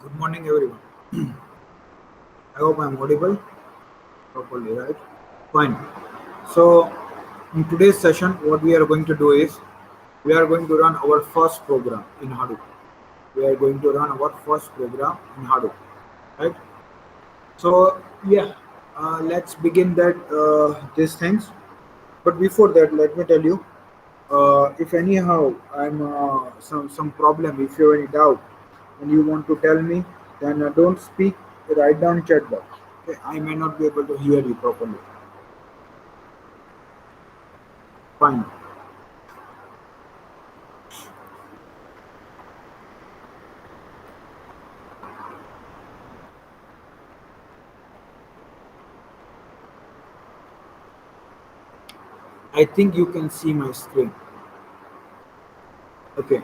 Good morning, everyone. I hope I'm audible properly, right? Fine. So, in today's session, what we are going to do is we are going to run our first program in Hadoop. We are going to run our first program in Hadoop, right? So, yeah, let's begin that these things. But before that, let me tell you, if anyhow I'm some problem, if you have any doubt and you want to tell me, then don't speak. Write down chat box. Okay, I may not be able to hear you properly. Fine. I think you can see my screen. Okay.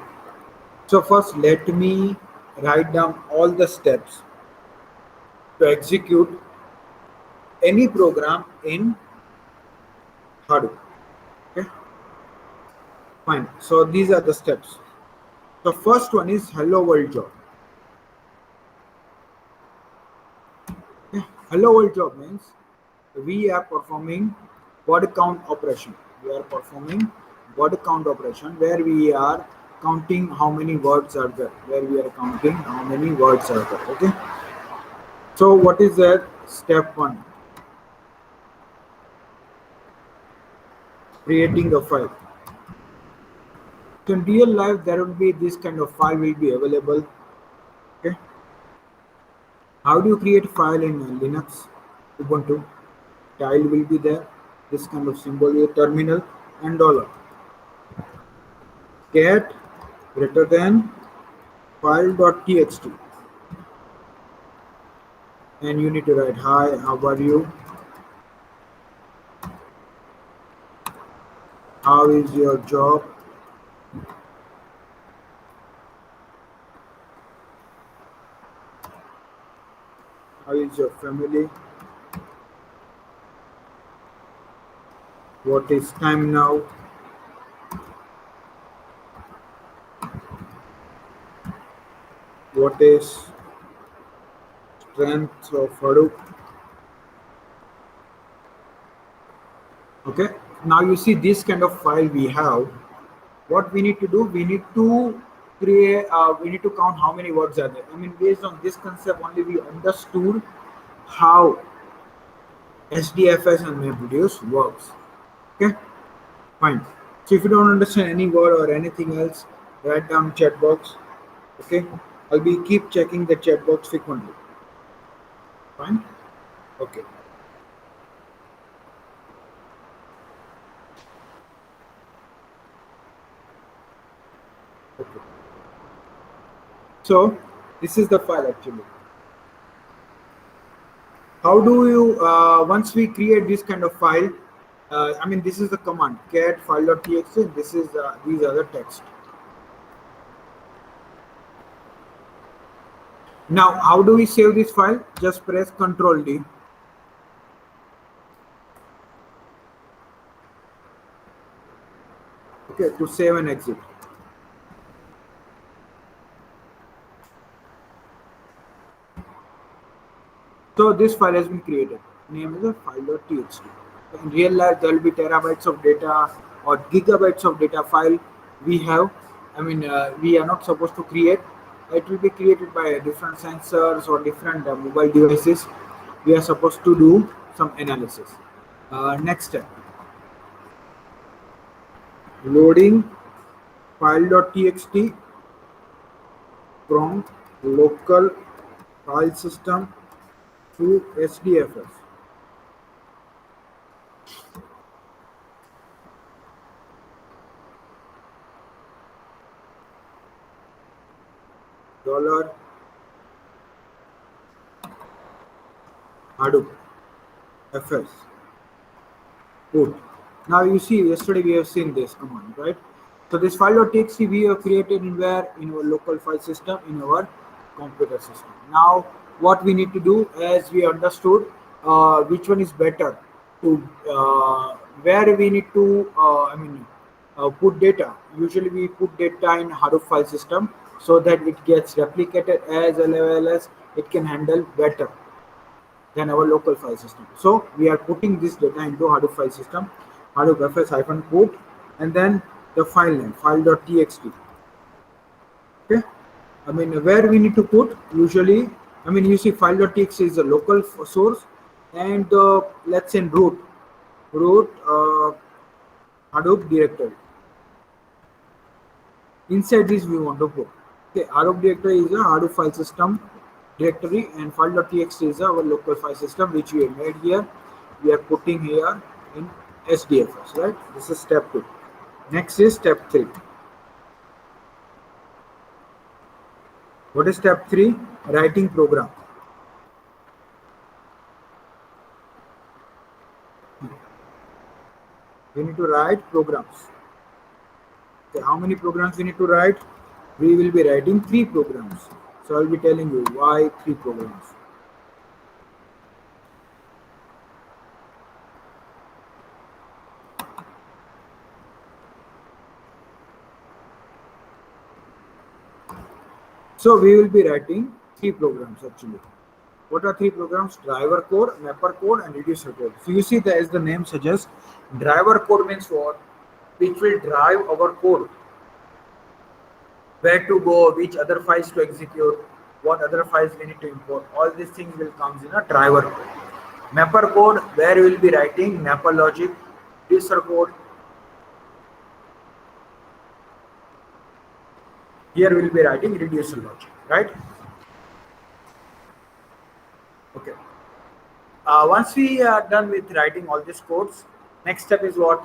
So first, let me write down all the steps to execute any program in Hadoop. Okay. Fine. So these are the steps. The first one is hello world job. Yeah, hello world job means we are performing word count operation. We are performing word count operation where we are counting how many words are there. Where we are counting how many words are there. Okay. So what is that? Step one: creating a file. So in real life, there will be this kind of file will be available. Okay. How do you create file in Linux, Ubuntu? Tile will be there. This kind of symbol here, terminal and dollar. Cat greater than file.txt, and you need to write hi, how are you, how is your job, how is your family, what is time now, what is strength of Hadoop. Okay, now you see this kind of file we have. What we need to do, we need to create we need to count how many words are there. I mean, based on this concept only, we understood how SDFS and MapReduce works. Okay, fine. So if you don't understand any word or anything else, write down chat box. Okay, I'll be keep checking the chat box frequently. Fine. Okay. Okay. So this is the file actually. How do you once we create this kind of file? I mean, this is the command cat file.txt. This is these are the text. Now, how do we save this file? Just press Ctrl D. Okay, to save and exit. So this file has been created. Name is a file.txt. In real life, there will be terabytes of data or gigabytes of data file we have. I mean, we are not supposed to create. It will be created by different sensors or different mobile devices. We are supposed to do some analysis. Next step: loading file.txt from local file system to SDFS. Dollar Hadoop FS put. Now you see, yesterday we have seen this command, right? So this file.txt we have created in where? In our local file system, in our computer system. Now what we need to do, as we understood, which one is better to where we need to put data. Usually we put data in Hadoop file system. so that it gets replicated as well as it can handle better than our local file system. So we are putting this data into Hadoop file system, Hadoop fs-put, and then the file name, file.txt. Okay. I mean, where we need to put usually, I mean, you see file.txt is a local source, and let's say in root Hadoop directory. Inside this we want to put. Okay, Hadoop directory is a Hadoop file system directory, and file.txt is our local file system which we have made here. We are putting here in SDFS, right? This is step 2. Next is step 3. What is step 3? Writing program. We need to write programs. Okay, how many programs we need to write? We will be writing 3 programs. So I'll be telling you why 3 programs. So we will be writing 3 programs actually. What are 3 programs? Driver code, mapper code, and reducer code. So you see that as the name suggests, driver code means what? Which will drive our code. Where to go, which other files to execute, what other files we need to import. All these things will come in a driver code. Mapper code, where we will be writing mapper logic. Reducer code, here we will be writing reducer logic, right? Okay. Once we are done with writing all these codes, next step is what?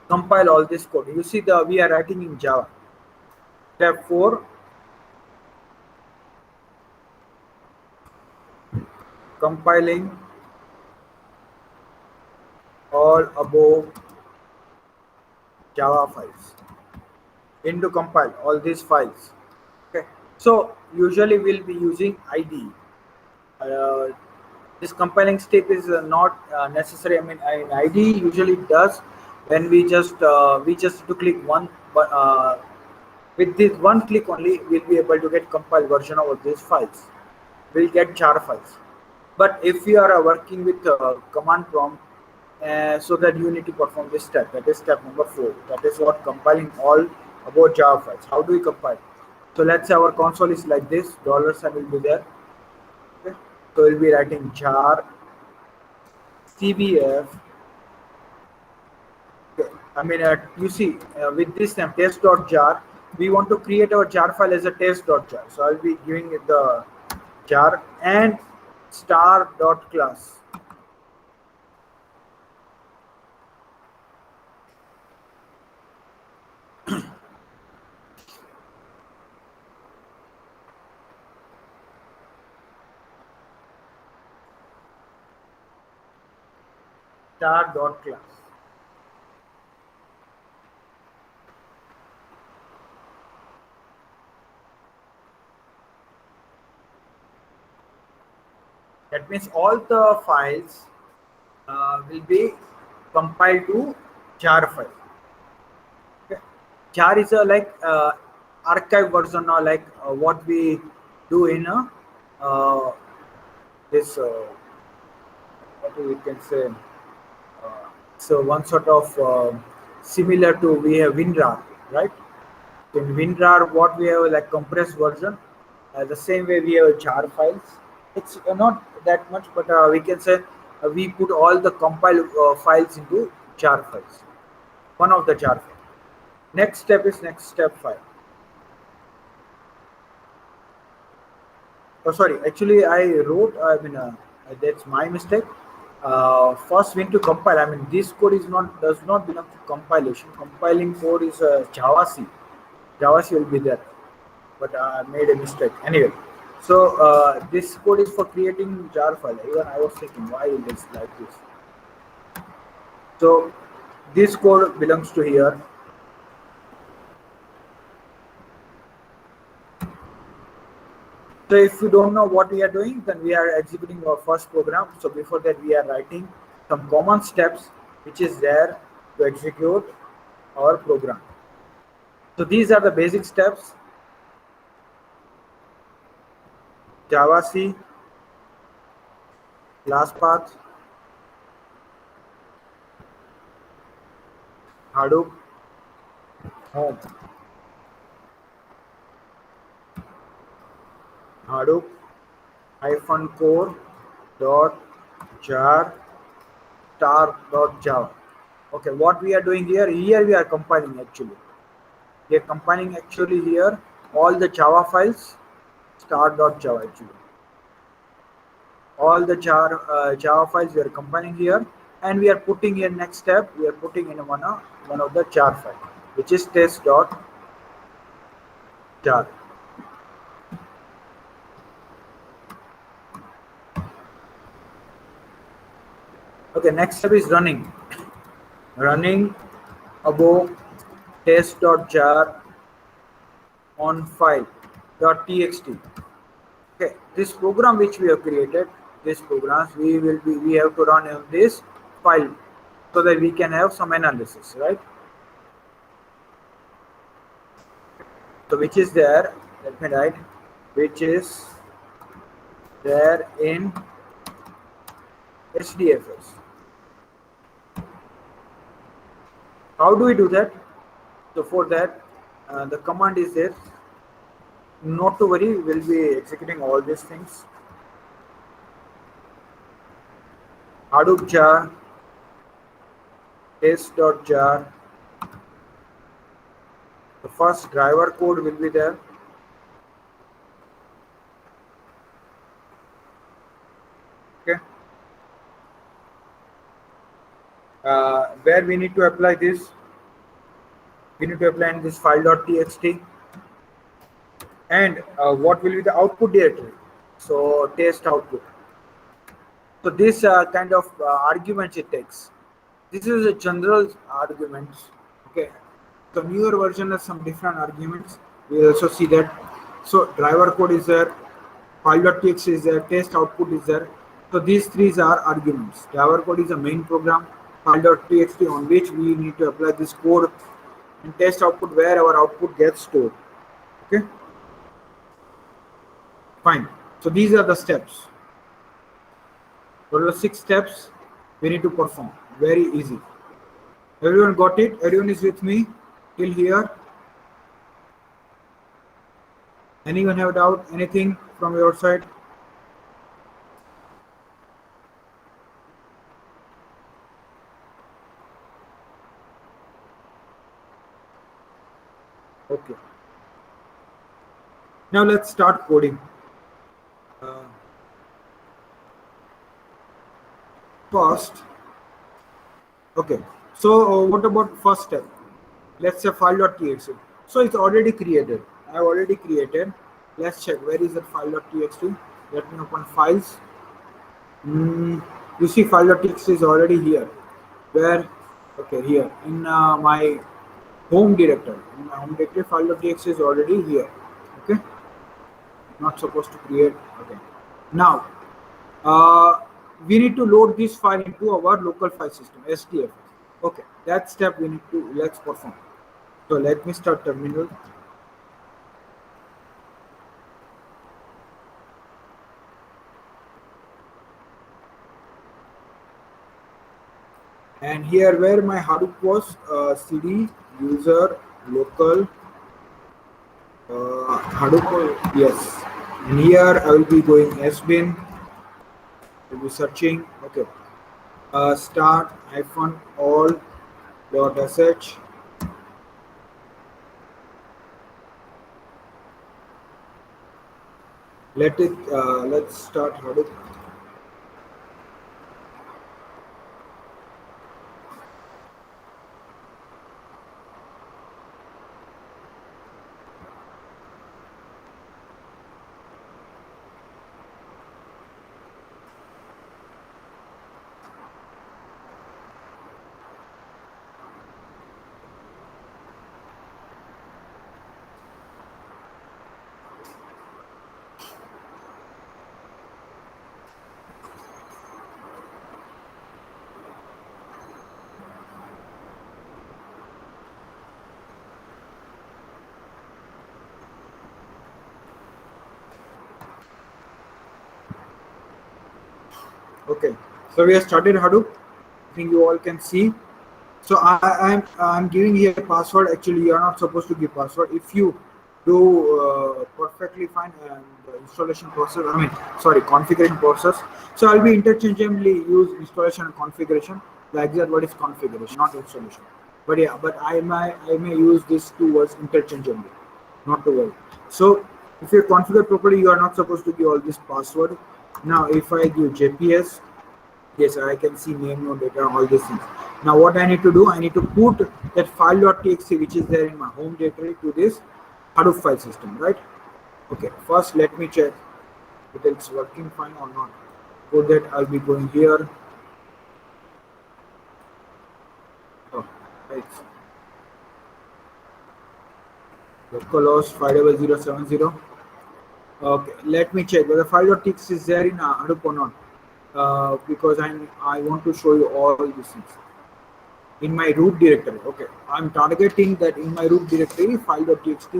Compile all this code. You see, we are writing in Java. Step 4, compiling all above Java files into compile all these files. Okay. So usually we'll be using IDE. This compiling step is not necessary. I mean, IDE usually does when we just to click one, but with this one click only, we'll be able to get compiled version of these files. We'll get jar files. But if you are working with command prompt, so that you need to perform this step. That is step number 4. That is what compiling all about Java files. How do we compile? So let's say our console is like this. $sign will be there. Okay. So we'll be writing jar cbf. Okay. I mean, you see, with this name test.jar, we want to create our jar file as a test.jar. So I'll be giving it the jar and star.class. Star.class. That means all the files will be compiled to jar file. Okay. Jar is a archive version, or like what we do in a this what we can say. So one sort of similar to, we have WinRAR, right? In WinRAR, what we have like compressed version. The same way we have jar files. It's not that much, but we can say we put all the compiled files into jar files. One of the jar files. Next step is next step 5. Oh, sorry. Actually, I wrote. I mean, that's my mistake. First, we need to compile. I mean, this code does not belong to compilation. Compiling code is Java C. Java C will be there, but I made a mistake. Anyway, so this code is for creating jar file. Even I was thinking, why it is like this? So this code belongs to here. So if you don't know what we are doing, then we are executing our first program. So before that, we are writing some common steps which is there to execute our program. So these are the basic steps. Java C, ClassPath, Hadoop, Home, Hadoop hyphen core dot jar star dot java. Okay, what we are doing here? Here we are compiling actually. We are compiling actually here all the Java files star dot java actually. All the Java files we are compiling here, and we are putting in next step. We are putting in one of the jar file, which is test dot jar. Okay, next step is running above test.jar on file .txt. Okay, this program which we have created, this programs we have to run on this file so that we can have some analysis, right? So which is there? Let me write, which is there in HDFS. How do we do that? So for that, the command is there. Not to worry, we'll be executing all these things. Hadoop jar, test.jar. The first driver code will be there. Okay. Where we need to apply this? We need to apply in this file.txt. And what will be the output directory? So test output. So this kind of arguments it takes. This is a general arguments. Okay. So newer version has some different arguments. We also see that. So driver code is there, file.txt is there, test output is there. So these three are arguments. Driver code is a main program, file.txt on which we need to apply this code, and test output where our output gets stored. Okay, fine. So these are the steps. Total 6 steps we need to perform. Very easy. Everyone got it? Everyone is with me till here? Anyone have doubt? Anything from your side? Okay. Now let's start coding. Uh, First, okay. So what about first step? Let's say file.txt. So it's already created. I have already created. Let's check where is that file.txt. Let me open files. You see file.txt is already here. Where? Okay, here in my home directory. In my home directory, file.txt is already here. Okay, not supposed to create. Okay, now uh, we need to load this file into our local file system SDF. Okay, that step we need to let's perform. So let me start terminal. And here where my Hadoop was cd user local Hadoop, yes. And here I will be going sbin, will be searching. Okay, start hyphen all dot sh. Let's start Hadoop. Okay, so we have started Hadoop. I think you all can see. So I'm giving here password. Actually, you are not supposed to give password. If you do perfectly fine and the installation process. I mean, sorry, configuration process. So I'll be interchangeably use installation and configuration. Like that, what is configuration, not installation. But yeah, but I may use these two words interchangeably, not to worry. So if you configure properly, you are not supposed to give all this password. Now, if I give JPS. Yes, I can see name, no data, all these things. Now, what I need to do, I need to put that file.txt which is there in my home directory to this Hadoop file system, right? Okay, first let me check if it's working fine or not. For that, I'll be going here. Oh, right. Localhost 50070. Okay, let me check whether file.txt is there in Hadoop or not. Because I want to show you all these things. In my root directory. Okay, I'm targeting that in my root directory file.txt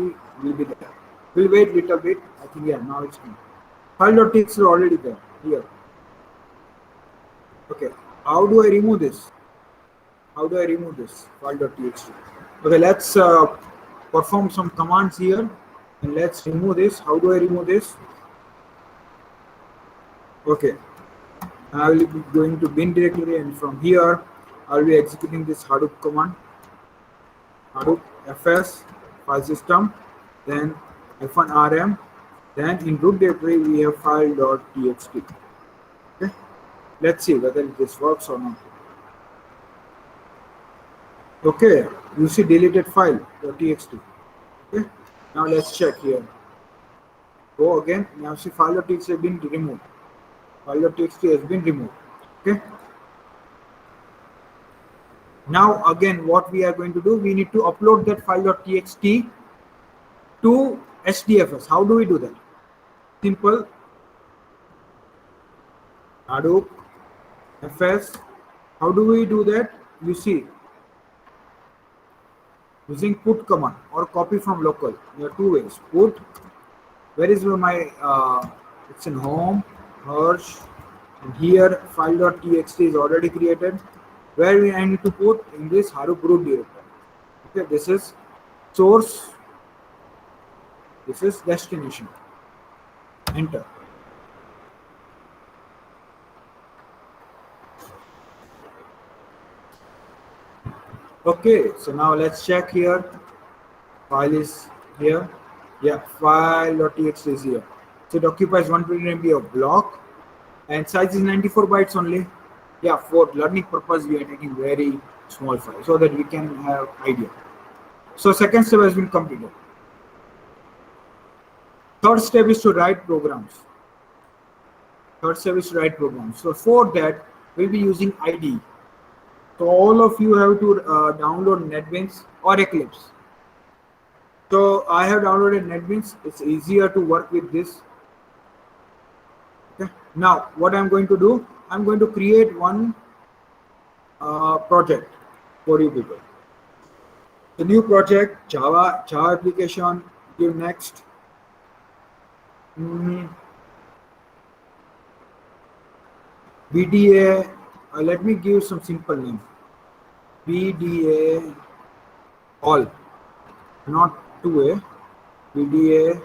will be there. We'll wait little bit. I think yeah, now it's fine. File.txt is already there here. Okay, how do I remove this? How do I remove this file.txt? Okay, let's perform some commands here and let's remove this. How do I remove this? Okay, I will be going to bin directory and from here I'll be executing this Hadoop command. Hadoop fs file system, then -rm, then in root directory we have file.txt. Okay, let's see whether this works or not. Okay, you see deleted file.txt. Okay, now let's check here. Go again. Now see file.txt has been removed. File.txt has been removed. Okay. Now again, what we are going to do, we need to upload that file.txt to HDFS. How do we do that? Simple. Hadoop fs. How do we do that? You see, using put command or copy from local. There are two ways. Put, where is my it's in home, Hirsch, and here file.txt is already created. Where I need to put in this Hadoop root directory. Okay, this is source, this is destination. Enter. Okay, so now let's check here. File is here. Yeah, file.txt is here. So it occupies 120 MB of block and size is 94 bytes only. Yeah, for learning purpose we are taking very small file so that we can have idea. So second step has been completed. Third step is to write programs. Third step is to write programs. So for that we'll be using IDE. So all of you have to download NetBeans or Eclipse. So I have downloaded NetBeans. It's easier to work with this. Okay. Now what I'm going to do, I'm going to create one project for you people. The new project, Java application, give next. BDA, let me give some simple name. BDA all, not 2A, BDA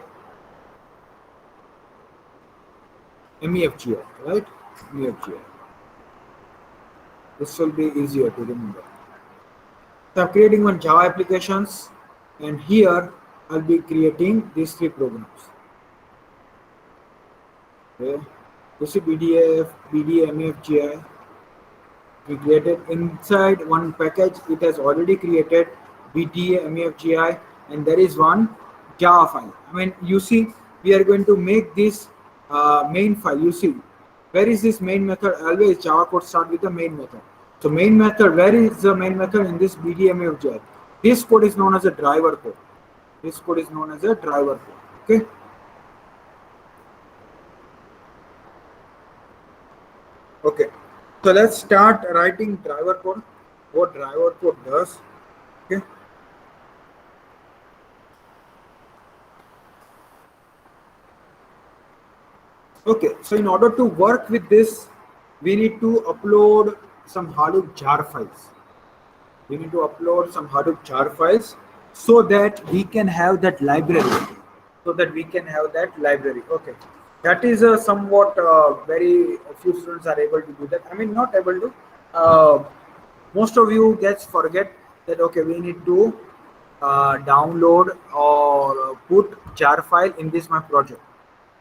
MEFGI, right? MEFGI. This will be easier to remember. So I'm creating one Java applications and here I'll be creating these three programs. Okay. This is BDA MEFGI. We created inside one package, it has already created BDA MEFGI and there is one Java file. I mean, you see, we are going to make this main file. You see, where is this main method? Always Java code start with the main method. So main method, where is the main method in this BDA MEFGI? This code is known as a driver code. This code is known as a driver code. Okay. Okay. So let's start writing driver code. What driver code does. Okay. Okay. So in order to work with this we need to upload some Hadoop jar files. We need to upload some Hadoop jar files so that we can have that library. So that we can have that library. Okay, that is somewhat very few students are able to do that. I mean, not able to. Uh, Most of you gets forget that. Okay, we need to download or put jar file in this my project.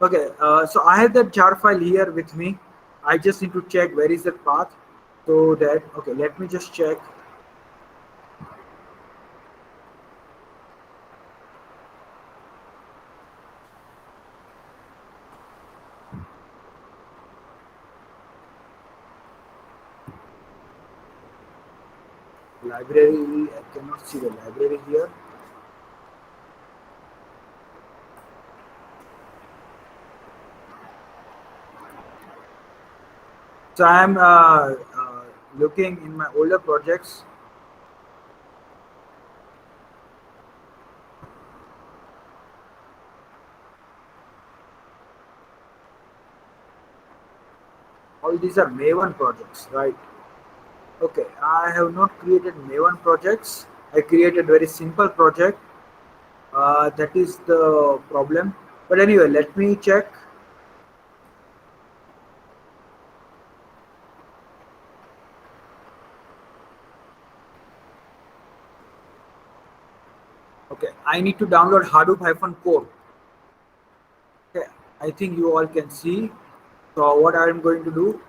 Okay, so I have that jar file here with me. I just need to check where is the path. So that, okay, let me just check. Library, I cannot see the library here. So I am looking in my older projects. All these are Maven projects, right? Okay, I have not created Maven projects. I created very simple project. That is the problem. But anyway, let me check. Okay, I need to download Hadoop-core. Okay, I think you all can see. So what I am going to do,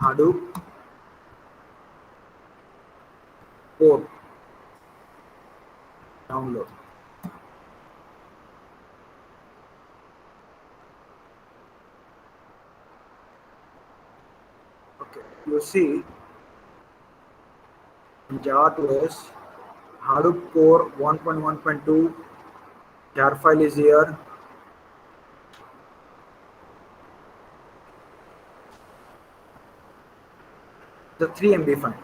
Hadoop core download. Okay, you see in Java 2s, Hadoop core 1.1.2 jar file is here. The 3 MB file.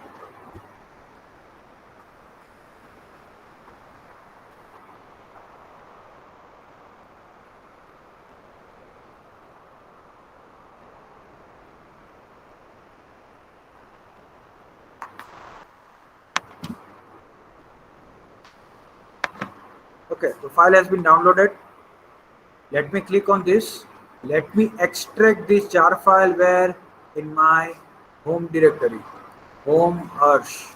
Okay, the file has been downloaded. Let me click on this. Let me extract this jar file where in my home directory, home arch.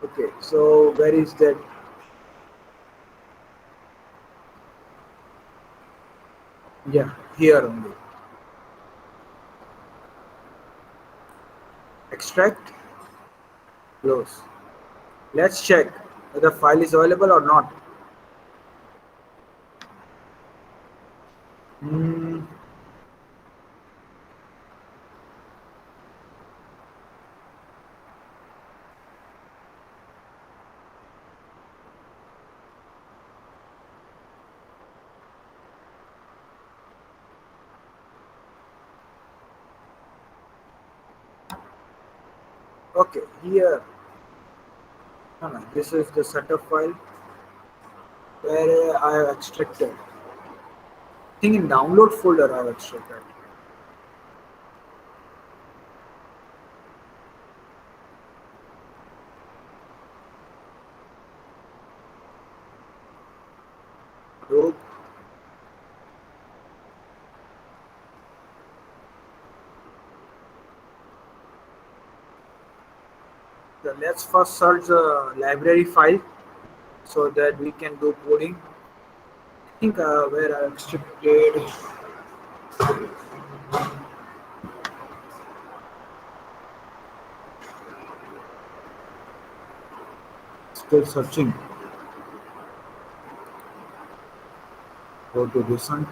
Okay, so where is that? Yeah, here only. Extract, close. Let's check whether file is available or not. Hmm, okay, here. No, no, this is the setup file where I have extracted. I think in download folder I have extracted. So, let's first search the library file so that we can do coding. I think where I extracted. Still searching. Go to recent.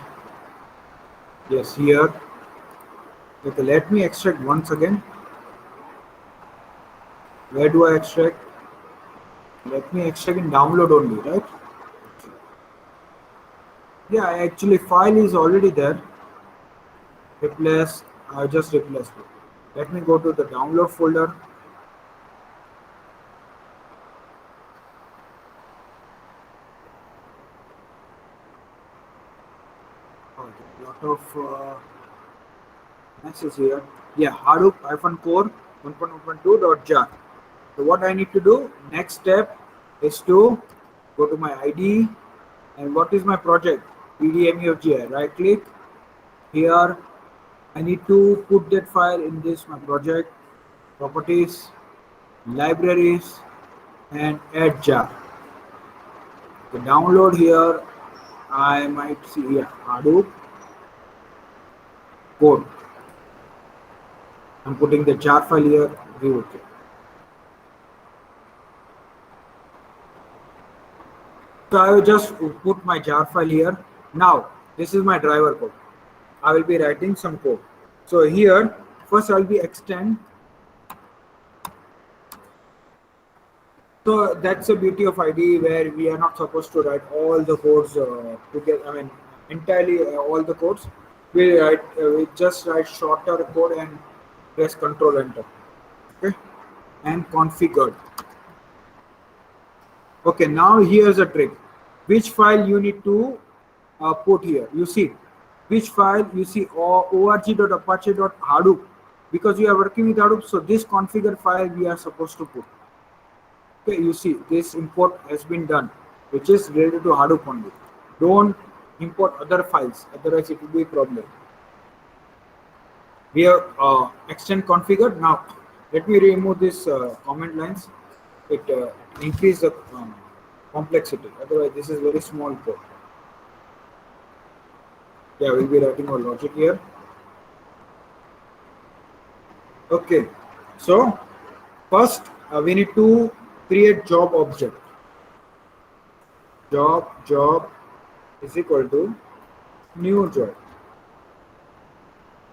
Yes, here. Okay, let me extract once again. Where do I extract? Let me extract in download only, right? Yeah, actually file is already there. Replace. I just replaced it. Let me go to the download folder. Okay, lot of Next is here. Yeah, Hadoop core 1.1.2.jar. So what I need to do, next step is to go to my IDE, and what is my project? PDMUFGI. Right click here. I need to put that file in this my project, properties, libraries, and add jar. The download here, I might see here Hadoop code. I'm putting the jar file here. View OK. So I will just put my jar file here. Now this is my driver code. I will be writing some code. So here first I'll be extend. So that's the beauty of IDE, where we are not supposed to write all the codes together. I mean entirely all the codes. We just write shorter code and press Control Enter. Okay, and configured. Okay, now here's a trick. Which file you need to put here? You see, which file you see org.apache.hadoop, because you are working with Hadoop. So this configured file we are supposed to put. Okay, you see this import has been done, which is related to Hadoop only. Don't import other files, otherwise it will be a problem. We have extend configured. Now let me remove this comment lines. It increase the complexity. Otherwise, this is very small code. Yeah, we'll be writing our logic here. Okay, so first we need to create job object. Job is equal to new job.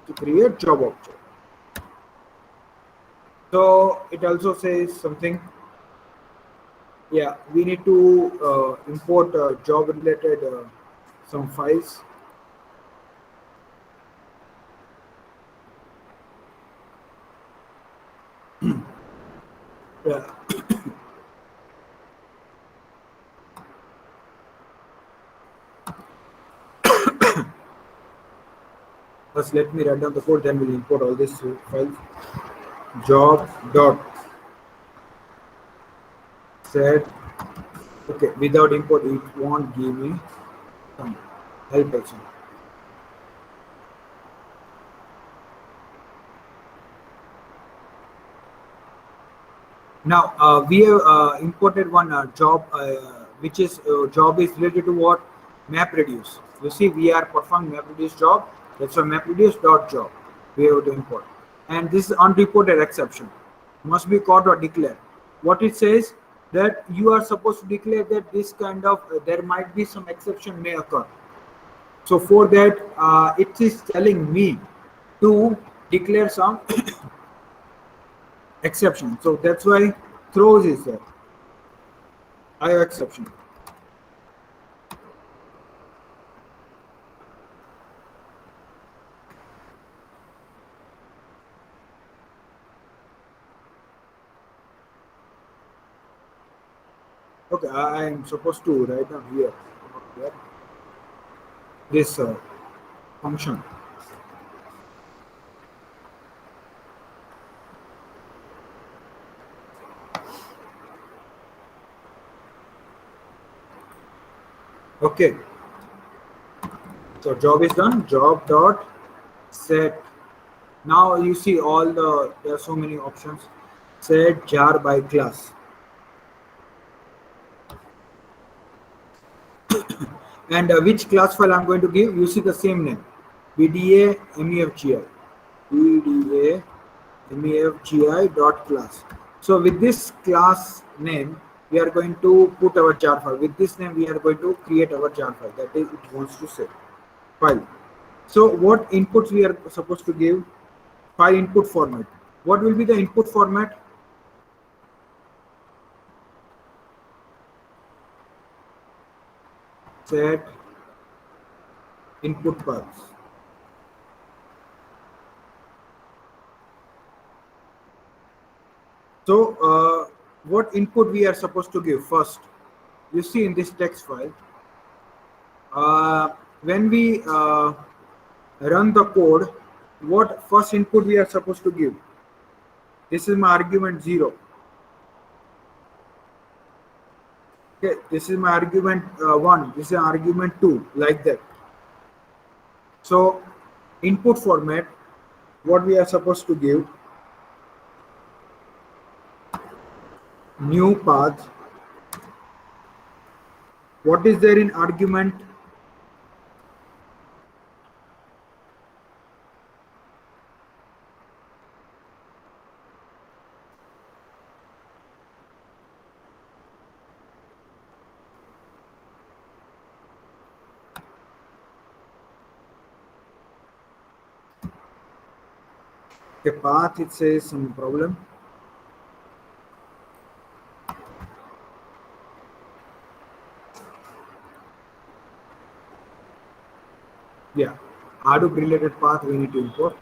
To create job object. So it also says something. Yeah, we need to import job related some files. Yeah. First, let me write down the code, then we'll import all these files. Job dot set. Okay, without import, it won't give me some help also. Now we have imported one job, which is job is related to what? MapReduce. You see, we are performing MapReduce job. That's why MapReduce dot job we have to import. And this is unreported exception. Must be caught or declared. What it says, that you are supposed to declare that this kind of there might be some exception may occur. So for that, it is telling me to declare some exception. So that's why throws is there. I have exception. Okay, I am supposed to write down here this function. Okay, so job is done. Job dot set. Now you see all there are so many options. Set jar by class. And which class file I'm going to give? You see the same name, BDA MEFGI. BDA MEFGI dot class. So with this class name, we are going to put our jar file. With this name, we are going to create our jar file. That is, it wants to say file. So what inputs we are supposed to give? File input format. What will be the input format? Set input paths. So what input we are supposed to give first? You see in this text file, when we run the code, what first input we are supposed to give. This is my argument 0. Okay, this is my argument 1. This is argument 2, like that. So, input format, what we are supposed to give, new path. What is there in argument? The path, it says some problem. Yeah, Hadoop related path we need to import.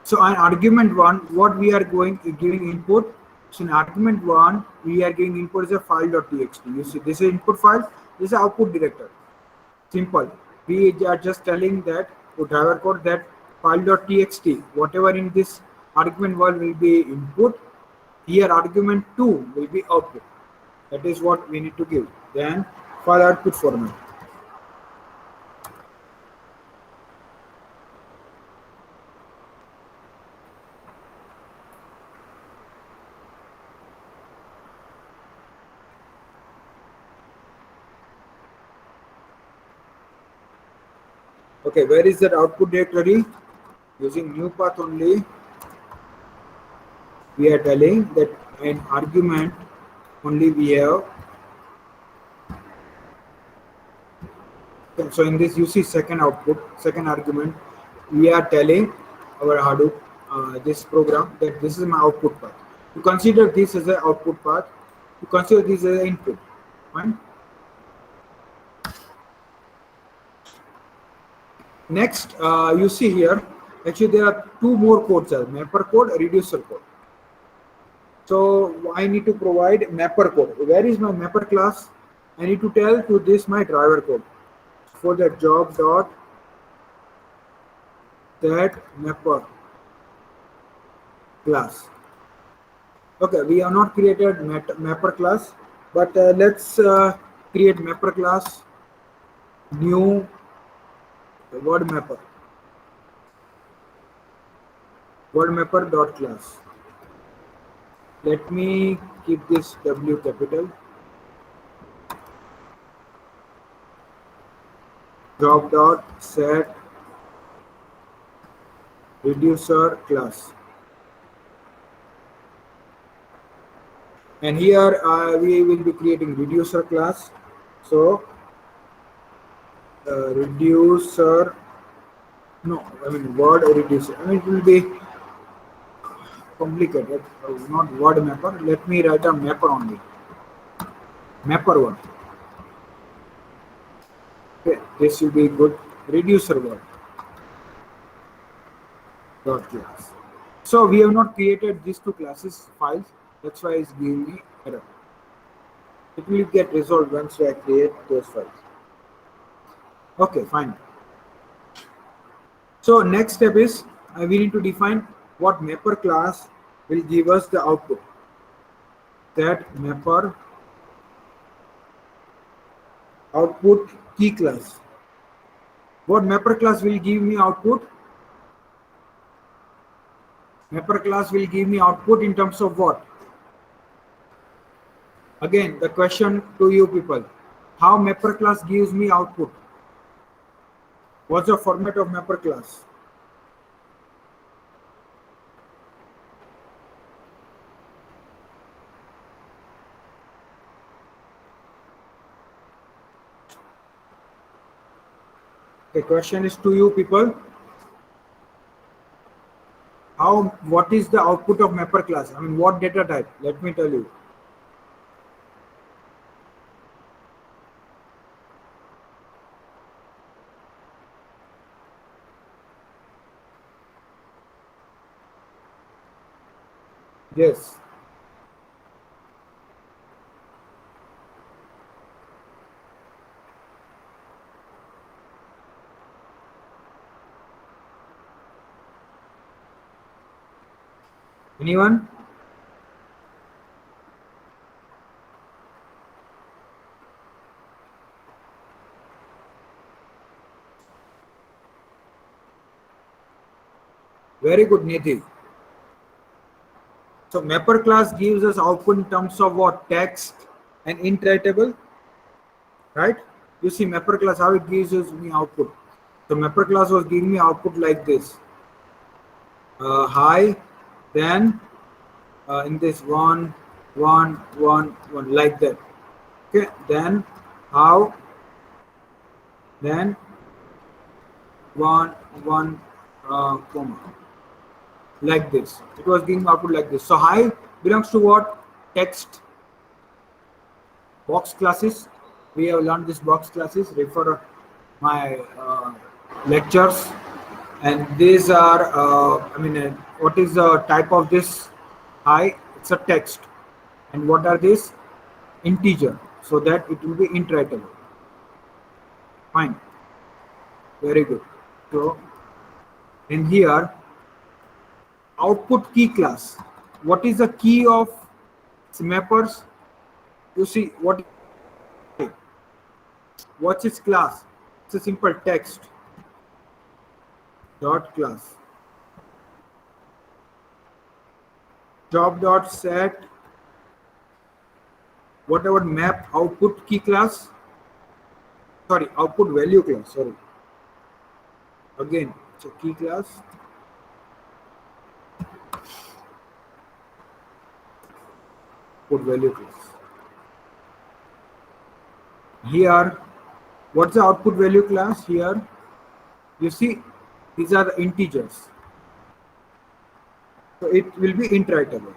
So on argument 1, what we are going giving input. So in argument 1, we are giving input as a file.txt. You see, this is input file, this is output director. Simple. We are just telling that to driver code that file.txt, whatever in this argument 1 will be input, here argument 2 will be output. That is what we need to give. Then file output format. Okay, where is that output directory? Using new path only, we are telling that an argument only we have. So in this, you see second output, second argument, we are telling our Hadoop, this program, that this is my output path. You consider this as an output path. You consider this as an input. Fine. Next, you see here, actually there are two more codes, mapper code, reducer code. So I need to provide mapper code. Where is my mapper class? I need to tell to this my driver code. For that job dot that mapper class. Okay, we have not created mapper class, but let's create mapper class, new word mapper dot class. Let me keep this W capital. Job dot set reducer class. And here we will be creating reducer class. So reducer, no, I mean word reducer. I mean it will be complicated, not word mapper. Let me write a mapper only. Mapper one. Okay, this will be good. Reducer word dot class. So we have not created these two classes files. That's why it's giving me error. It will get resolved once I create those files. Okay, fine. So next step is we need to define what mapper class will give us the output. That mapper output key class. What mapper class will give me output? Mapper class will give me output in terms of what? Again, the question to you people. How mapper class gives me output? What's the format of mapper class? The question is to you people. What is the output of mapper class? I mean, what data type? Let me tell you. Yes. Anyone? Very good, Nidhi. So mapper class gives us output in terms of what? Text and iterable, right? You see mapper class, how it gives us me output. So mapper class was giving me output like this. Hi, then in this one, like that. Okay, then how, then one, one, comma, like this. It was giving output like this. So hi belongs to what? Text box classes. We have learned this box classes. Refer my lectures, and these are. What is the type of this? Hi, it's a text, and what are these? Integer, so that it will be iterable. Fine, very good. So in here, output key class. What is the key of mappers? You see what's its class? It's a simple text dot class. Job dot set whatever map output key class. Sorry, output value class. Sorry. Again, it's a key class. Output value class. Here, what's the output value class here? You see, these are the integers. So it will be iterable.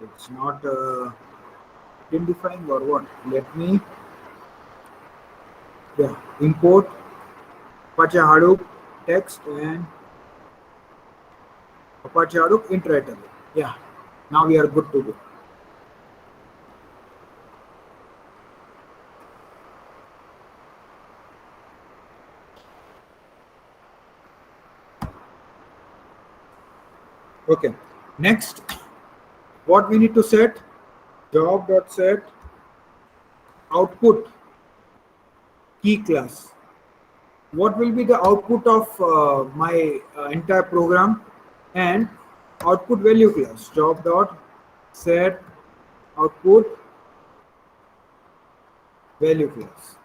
It's not identifying or what? Let me import Apache Hadoop text and Apache Hadoop iterable. Yeah, now we are good to go. Okay, next, what we need to set? Job.set output key class. What will be the output of my entire program? And output value class. Job.set output value class.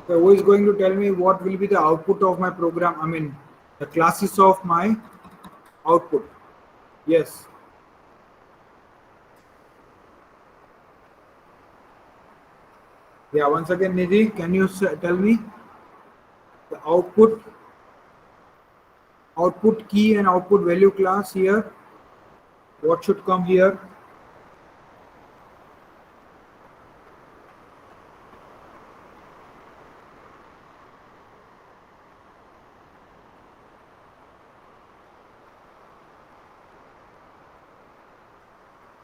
So who is going to tell me what will be the output of my program? I mean, the classes of my output. Yes. Yeah, once again, Nidhi, can you tell me the output key and output value class here? What should come here?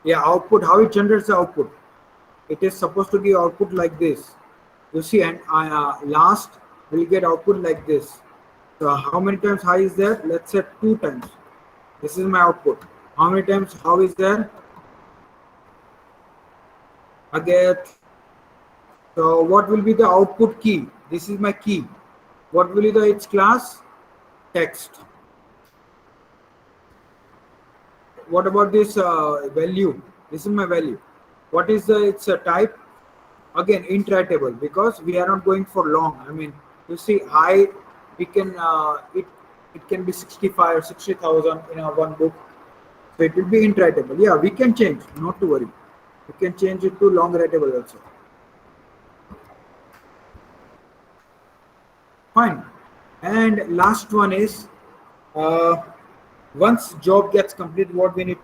Yeah, output, how it generates the output. It is supposed to give output like this. You see, and last will get output like this. So how many times high is there? Let's say 2 times. This is my output. How many times how is there? Again. So what will be the output key? This is my key. What will be the its class? Text. What about this value? This is my value. What is the its type? Again, iterable, because we are not going for long. I mean, you see, high we can it can be 65 or 60,000 in a one book. So it will be iterable. Yeah, we can change. Not to worry. We can change it to long writable also. Fine. And last one is uh, once job gets completed, what we need?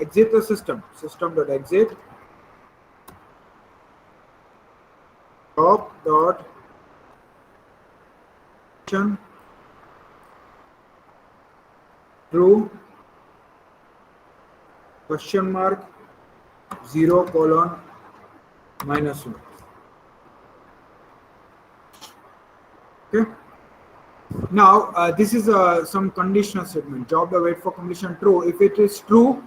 Exit the system. System.exit job dot true question mark 0 colon minus 1. Okay. Now this is some conditional statement. Job the wait for completion true. If it is true,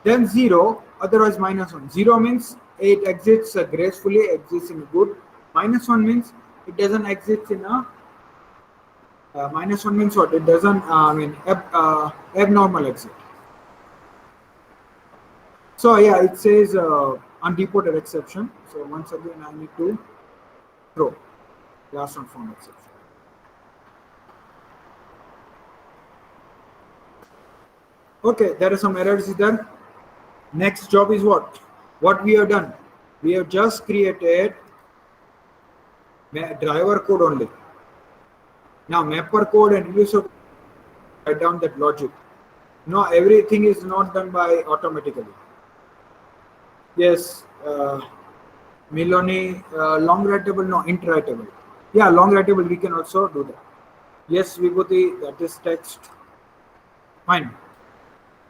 then 0. Otherwise minus 1. 0 means it exits gracefully, exits in good. Minus 1 means it doesn't exist in a minus 1 means what? It doesn't abnormal exit. So yeah, it says unreported exception. So once again, I need to throw last one found exception. Okay, there are some errors there. Next job is what? What we have done? We have just created driver code only. Now mapper code and reducer write down that logic. No, everything is not done by automatically. Yes, Miloni, long writable, no, int writable. Yeah, long writable, we can also do that. Yes, Vibhuti, that is text. Fine.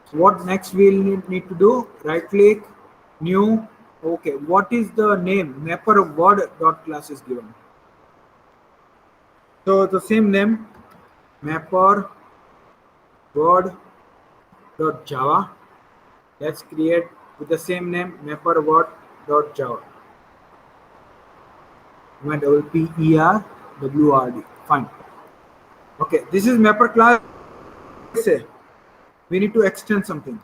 So what next we'll need to do? Right click, new. Okay, what is the name? Mapper word dot class is given. So the same name, mapper word dot java. Let's create with the same name, mapper word dot java. Double PERWRD. Fine. Okay, this is mapper class. Say we need to extend something.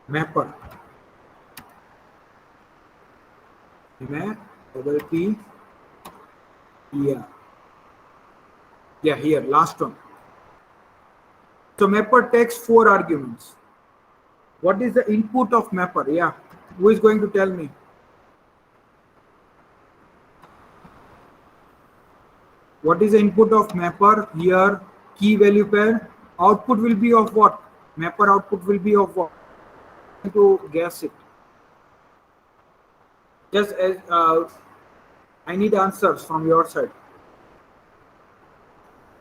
Mapper. Double P. Yeah. Yeah, here, last one. So mapper takes 4 arguments. What is the input of mapper? Yeah. Who is going to tell me? What is the input of mapper? Here, key value pair. Output will be of what? Mapper output will be of what? To guess it. Just as I need answers from your side.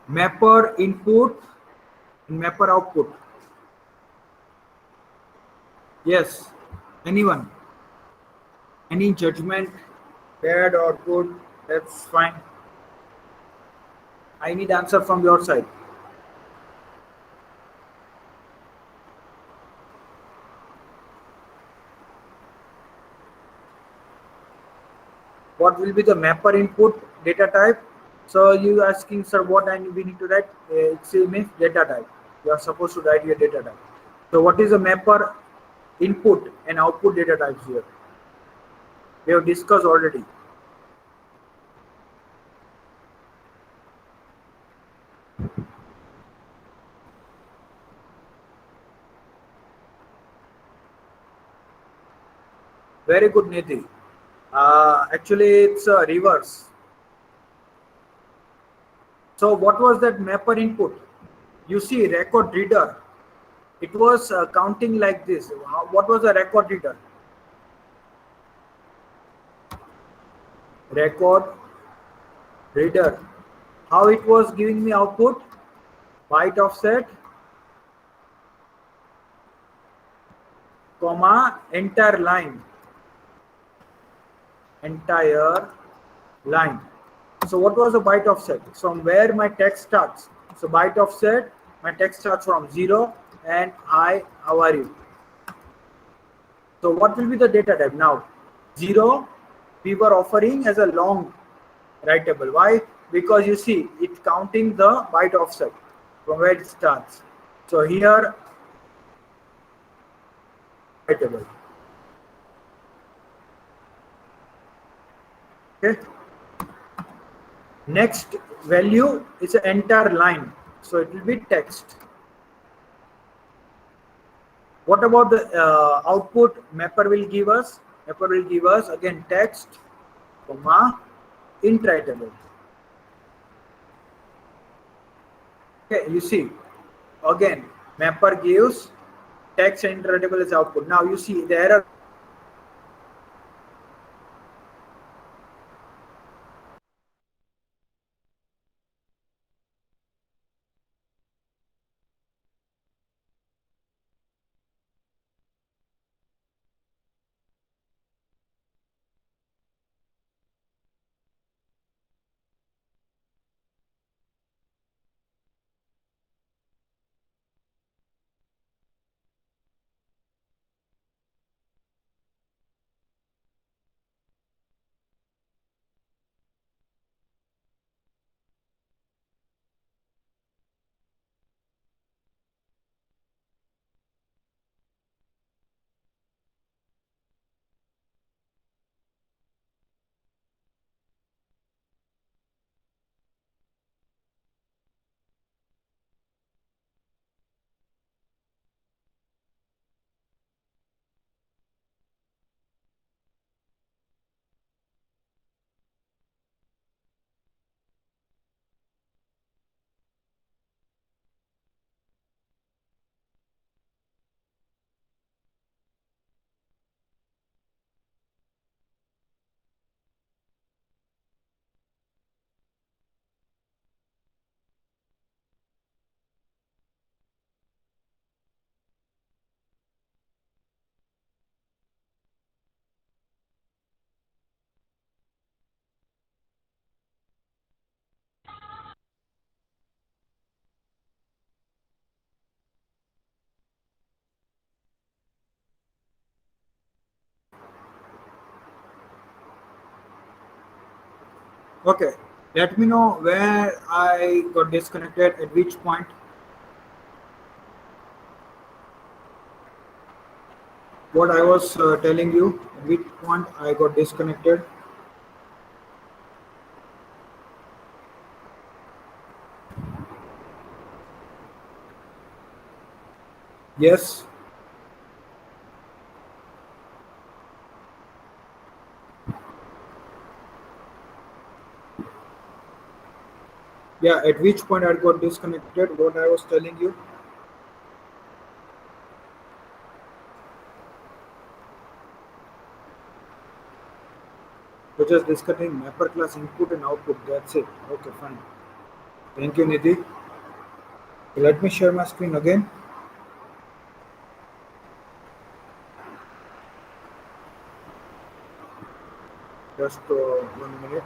Mapper input and mapper output. Yes. Anyone? Any judgment? Bad or good? That's fine. I need answer from your side. What will be the mapper input data type? So you asking, sir, what we need to write? It means data type. You are supposed to write your data type. So what is the mapper input and output data types here? We have discussed already. Very good, Nidhi. Actually, it's a reverse. So what was that mapper input? You see record reader. It was counting like this. What was the record reader? Record reader. How it was giving me output? Byte offset, comma, entire line. Entire line. So what was the byte offset? From where my text starts. So byte offset, my text starts from 0 and hi, how are you? So what will be the data type now? 0, we were offering as a long writable. Why? Because you see, it's counting the byte offset from where it starts. So here, writable. Okay. Next value is an entire line. So it will be text. What about the output mapper will give us? Mapper will give us again text, comma, int writable. Okay, you see, again, mapper gives text and int writable as output. Now you see the error. Okay, let me know where I got disconnected, at which point. What I was telling you, at which point I got disconnected. Yes. Yeah, at which point I got disconnected, what I was telling you. We're just discussing mapper class input and output. That's it. Okay, fine. Thank you, Nidhi. Let me share my screen again. Just 1 minute.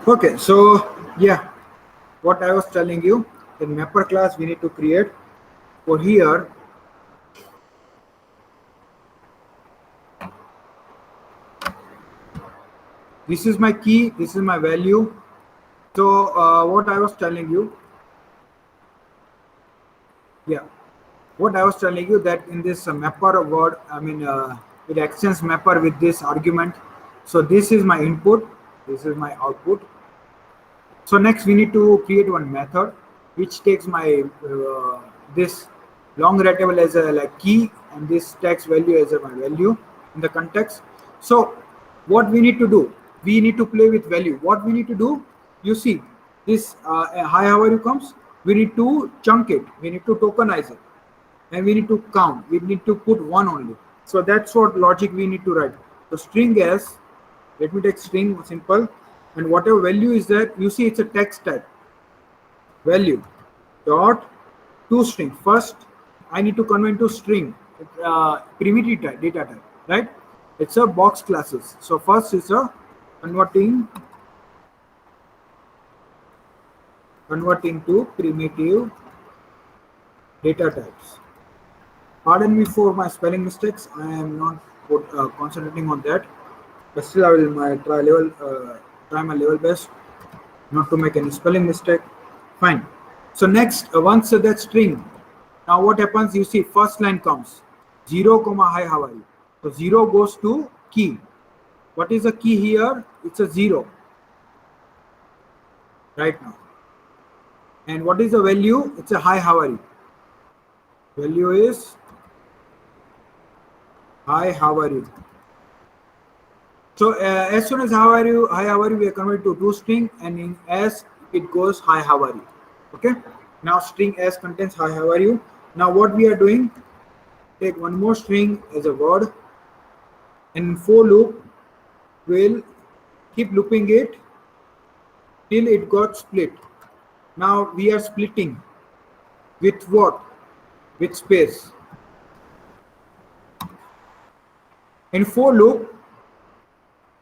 Okay, so yeah, what I was telling you, the mapper class we need to create. For here, this is my key, this is my value. So what I was telling you, yeah, what I was telling you that in this mapper word, I mean, it extends mapper with this argument. So this is my input, this is my output. So next we need to create one method which takes my this long variable as a like key and this text value as a my value in the context. So what we need to do? We need to play with value. What we need to do? You see, this a high value comes. We need to chunk it. We need to tokenize it, and we need to count. We need to put one only. So that's what logic we need to write. So string s, let me take string simple, and whatever value is there, you see it's a text type value dot to string. First, I need to convert to string primitive type, data type, right? It's a box classes. So first is a converting to primitive data types. Pardon me for my spelling mistakes. I am not concentrating on that, but still I will try my level best not to make any spelling mistake. Fine. So next, once that string, now what happens? You see, first line comes 0, comma hi, how are you? So 0 goes to key. What is the key here? It's a 0 right now. And what is the value? It's a hi, how are you? Value is hi, how are you? So as soon as how are you, hi, how are you, we are converted to string, and in s it goes hi, how are you? Okay. Now string s contains hi, how are you? Now what we are doing? Take one more string as a word, and for loop will keep looping it till it got split. Now we are splitting with what? With space. In for loop,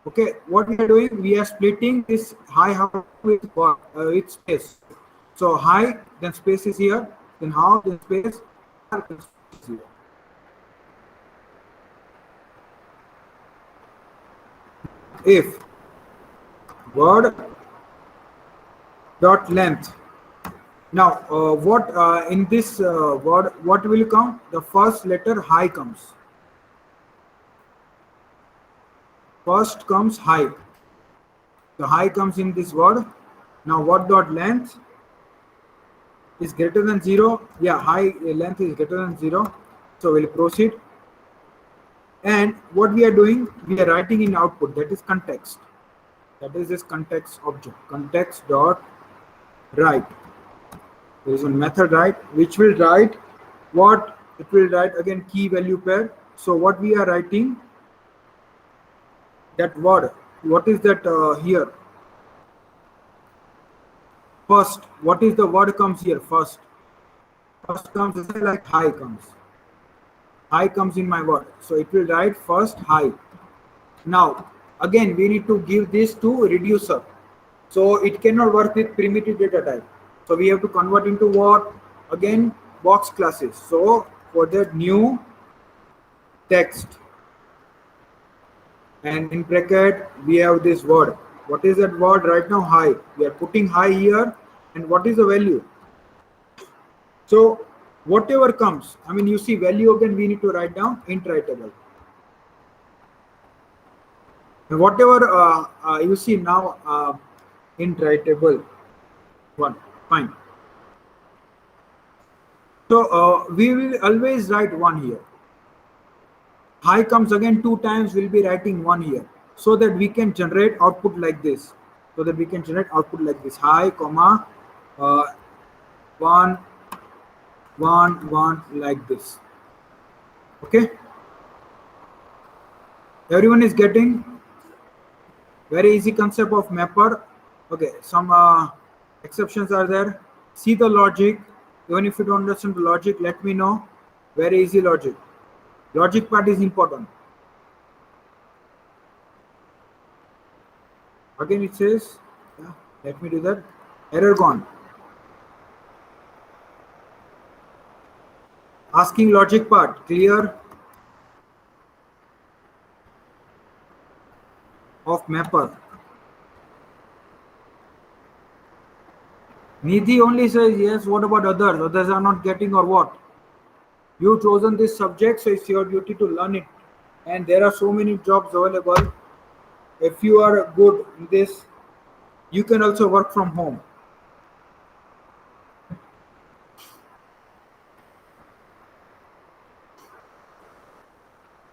okay, what we are doing? We are splitting this high how with what? With space. So high, then space is here, then how, then space, then space is here. If word dot length. Now, what in this word, what will come? The first letter high comes. First comes high. The high comes in this word. Now, what dot length is greater than 0? Yeah, high length is greater than 0. So we'll proceed. And what we are doing, we are writing in output. That is context. That is this context object. Context dot write. There is one method write which will write what it will write again key value pair. So what we are writing, that word, what is that here? First, what is the word comes here first? First comes like high comes. High comes in my word. So it will write first high. Now, again, we need to give this to reducer. So it cannot work with primitive data type. So we have to convert into what? Again, box classes. So for that, new text. And in bracket, we have this word. What is that word right now? High. We are putting high here. And what is the value? So whatever comes, I mean, you see value again, we need to write down int writable. And whatever you see now, int writable one, fine. So we will always write one here. High comes again 2 times, we'll be writing one here, so that we can generate output like this. So that we can generate output like this: high, comma, uh, one, one, like this. Okay, everyone is getting? Very easy concept of mapper. Okay, some exceptions are there. See the logic. Even if you don't understand the logic, let me know. Very easy logic. Logic part is important. Again, it says, yeah, let me do that. Error gone. Asking logic part, clear of mapper. Nidhi only says yes. What about others? Others are not getting or what? You chosen this subject, so it's your duty to learn it. And there are so many jobs available. If you are good in this, you can also work from home.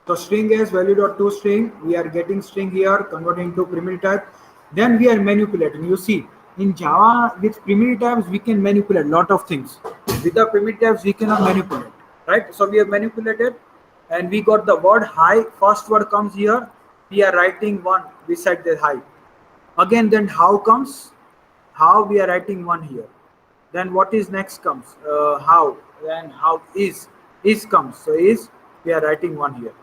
So string as value.toString, we are getting string here, converting to primitive type. Then we are manipulating. You see, in Java with primitive types, we can manipulate lot of things. With the primitive types, we cannot manipulate, right? So we have manipulated, and we got the word high. First word comes here. We are writing one beside the high. Again, then how comes? How we are writing one here. Then what is next comes? How. Then how is comes. So is we are writing one here.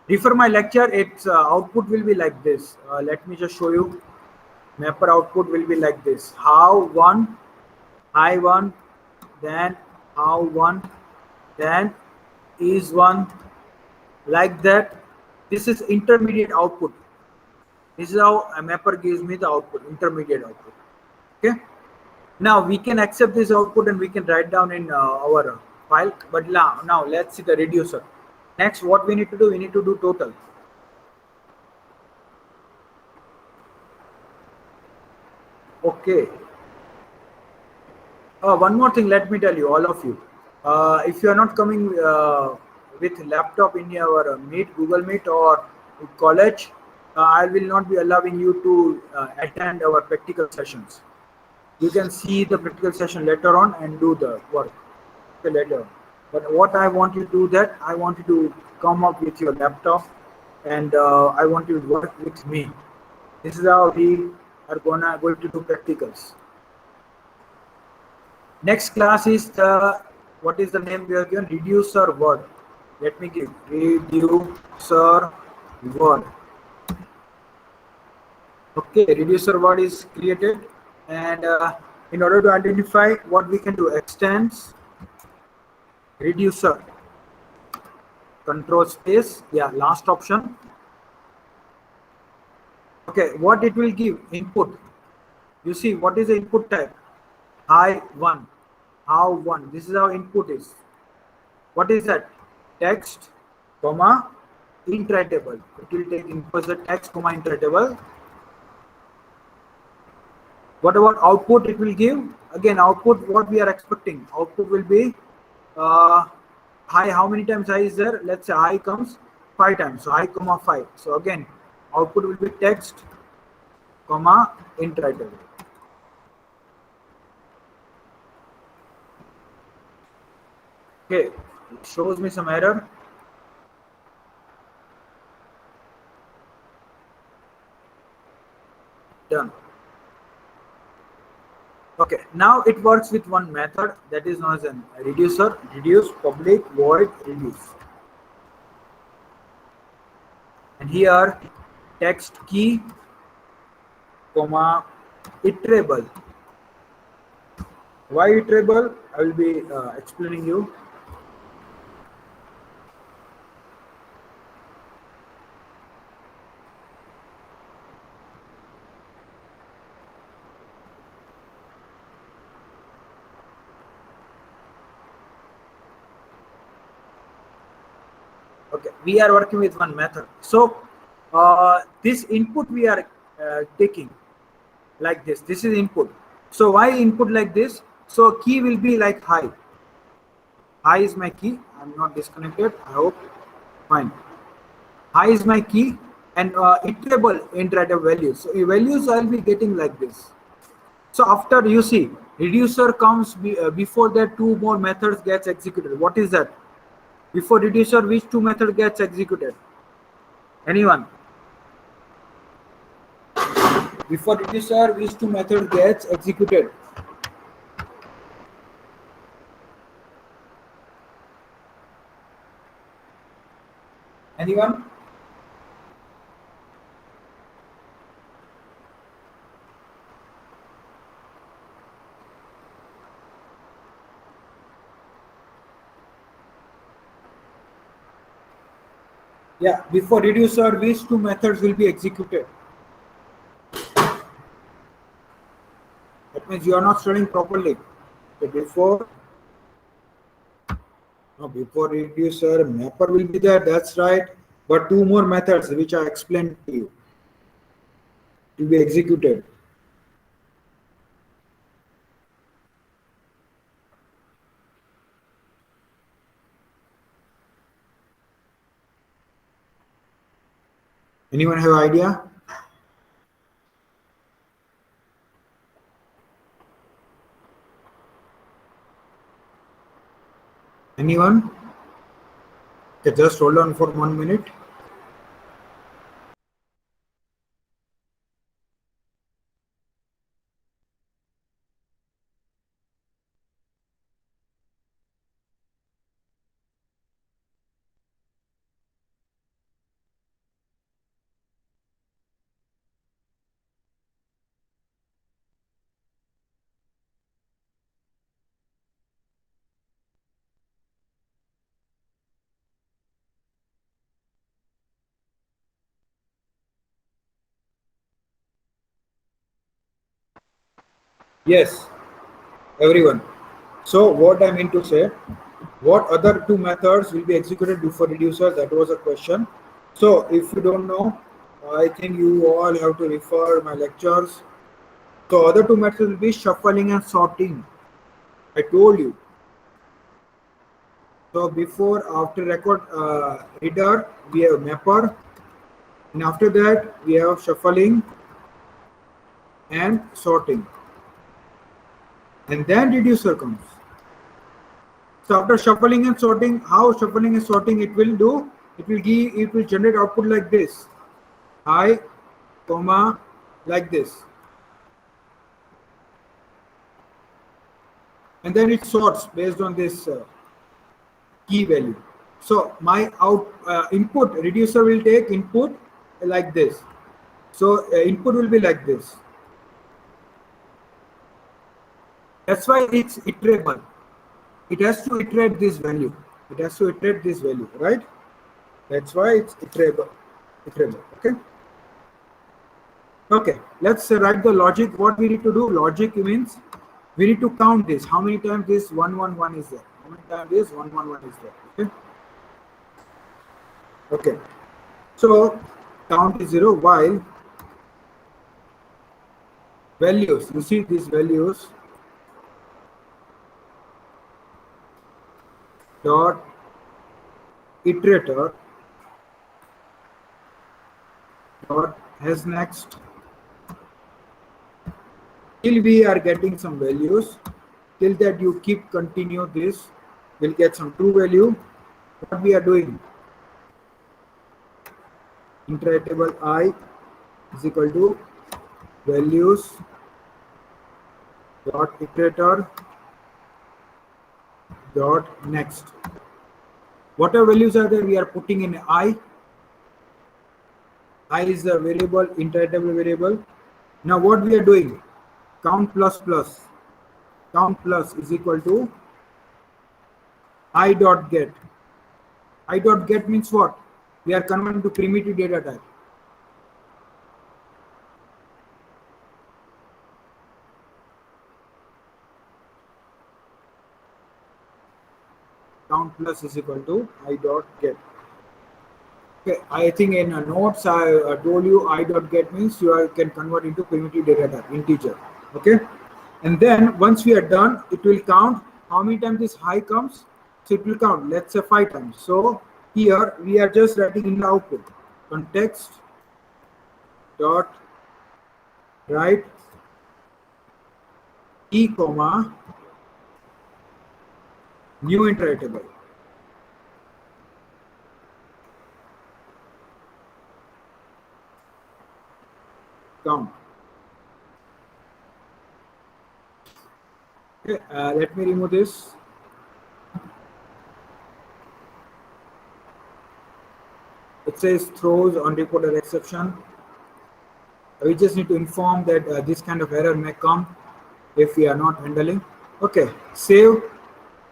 Refer my lecture, its output will be like this. Let me just show you. Mapper output will be like this: how one, high one, then how one, then is one, like that. This is intermediate output. This is how a mapper gives me the output, intermediate output. Okay. Now we can accept this output and we can write down in our file. But now let's see the reducer. Next, what we need to do? We need to do total. Okay. One more thing, let me tell you, all of you. If you are not coming with laptop in your Meet, Google Meet or college, I will not be allowing you to attend our practical sessions. You can see the practical session later on and do the work later on. But what I want you to do that, I want you to come up with your laptop and I want you to work with me. This is how we are going to do practicals. Next class is the, what is the name we are given? Reducer word. Let me give reducer word. Okay, reducer word is created, and in order to identify what we can do, extends reducer, control space, yeah, last option. Okay, what it will give? Input. You see, what is the input type? High one, how one. This is how input is. What is that? Text, comma, int writable. It will take input as a text, comma, int writable. What about output? It will give again output. What we are expecting? Output will be high. How many times high is there? Let's say high comes 5 times. So high comma 5. So again, output will be text, comma, int writable. Okay, it shows me some error. Done. Okay, now it works with one method that is known as a reducer, reduce, public, void, reduce. And here text key, comma, iterable. Why iterable? I will be explaining you. Okay, we are working with one method. So this input we are taking like this. This is input. So why input like this? So key will be like high. High is my key. I'm not disconnected. I hope. Fine. High is my key and iterable iterative values. So values I'll be getting like this. So after you see reducer comes before that two more methods gets executed. What is that? Before reducer, which two method gets executed? Anyone? Before reducer, which two method gets executed? Anyone? Yeah, before reducer, which two methods will be executed? That means you are not studying properly. So before reducer, mapper will be there. That's right. But two more methods which I explained to you will be executed. Anyone have idea? Anyone? Okay, just hold on for 1 minute. Yes, everyone. So what I mean to say, what other two methods will be executed before reducer? That was a question. So if you don't know, I think you all have to refer my lectures. So other two methods will be shuffling and sorting. I told you. So before after record reader we have mapper, and after that we have shuffling and sorting, and then reducer comes. So after shuffling and sorting, how shuffling and sorting it will do? It will generate output like this. High, comma, like this. And then it sorts based on this key value. So my input reducer will take input like this. So input will be like this. That's why it's iterable. It has to iterate this value. It has to iterate this value, right? That's why it's iterable. Iterable. Okay. Okay. Let's write the logic. What we need to do? Logic means we need to count this. How many times this 111 is there? How many times this 111 is there? Okay. Okay. So count is 0 while values. You see these values dot iterator dot has next till we are getting some values. Till that you keep continue this, we'll get some true value. What we are doing? Iteratable I is equal to values dot iterator dot next. Whatever values are there, we are putting in I. I is the variable, iteratable variable. Now what we are doing? Count plus plus. Count plus is equal to I dot get. I dot get means what? We are converting to primitive data type. Count plus is equal to I dot get. Okay, I think in notes I told you I dot get means can convert into primitive data type, integer. Okay, and then once we are done, it will count how many times this high comes. So it will count, let's say 5 times. So here we are just writing in the output context dot write e comma new iteratable. Count. Okay, let me remove this. It says throws on reported exception. We just need to inform that this kind of error may come if we are not handling. Okay, save.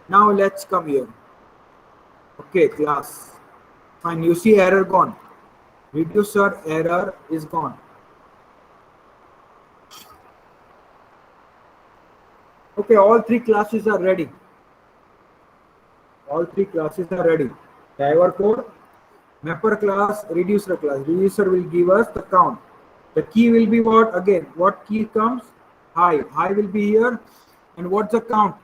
Now let's come here. Okay, class. Fine, you see error gone. Reducer error is gone. Okay, all three classes are ready. All three classes are ready. Driver code, mapper class, reducer class. Reducer will give us the count. The key will be what? Again, what key comes? High. High will be here. And what's the count?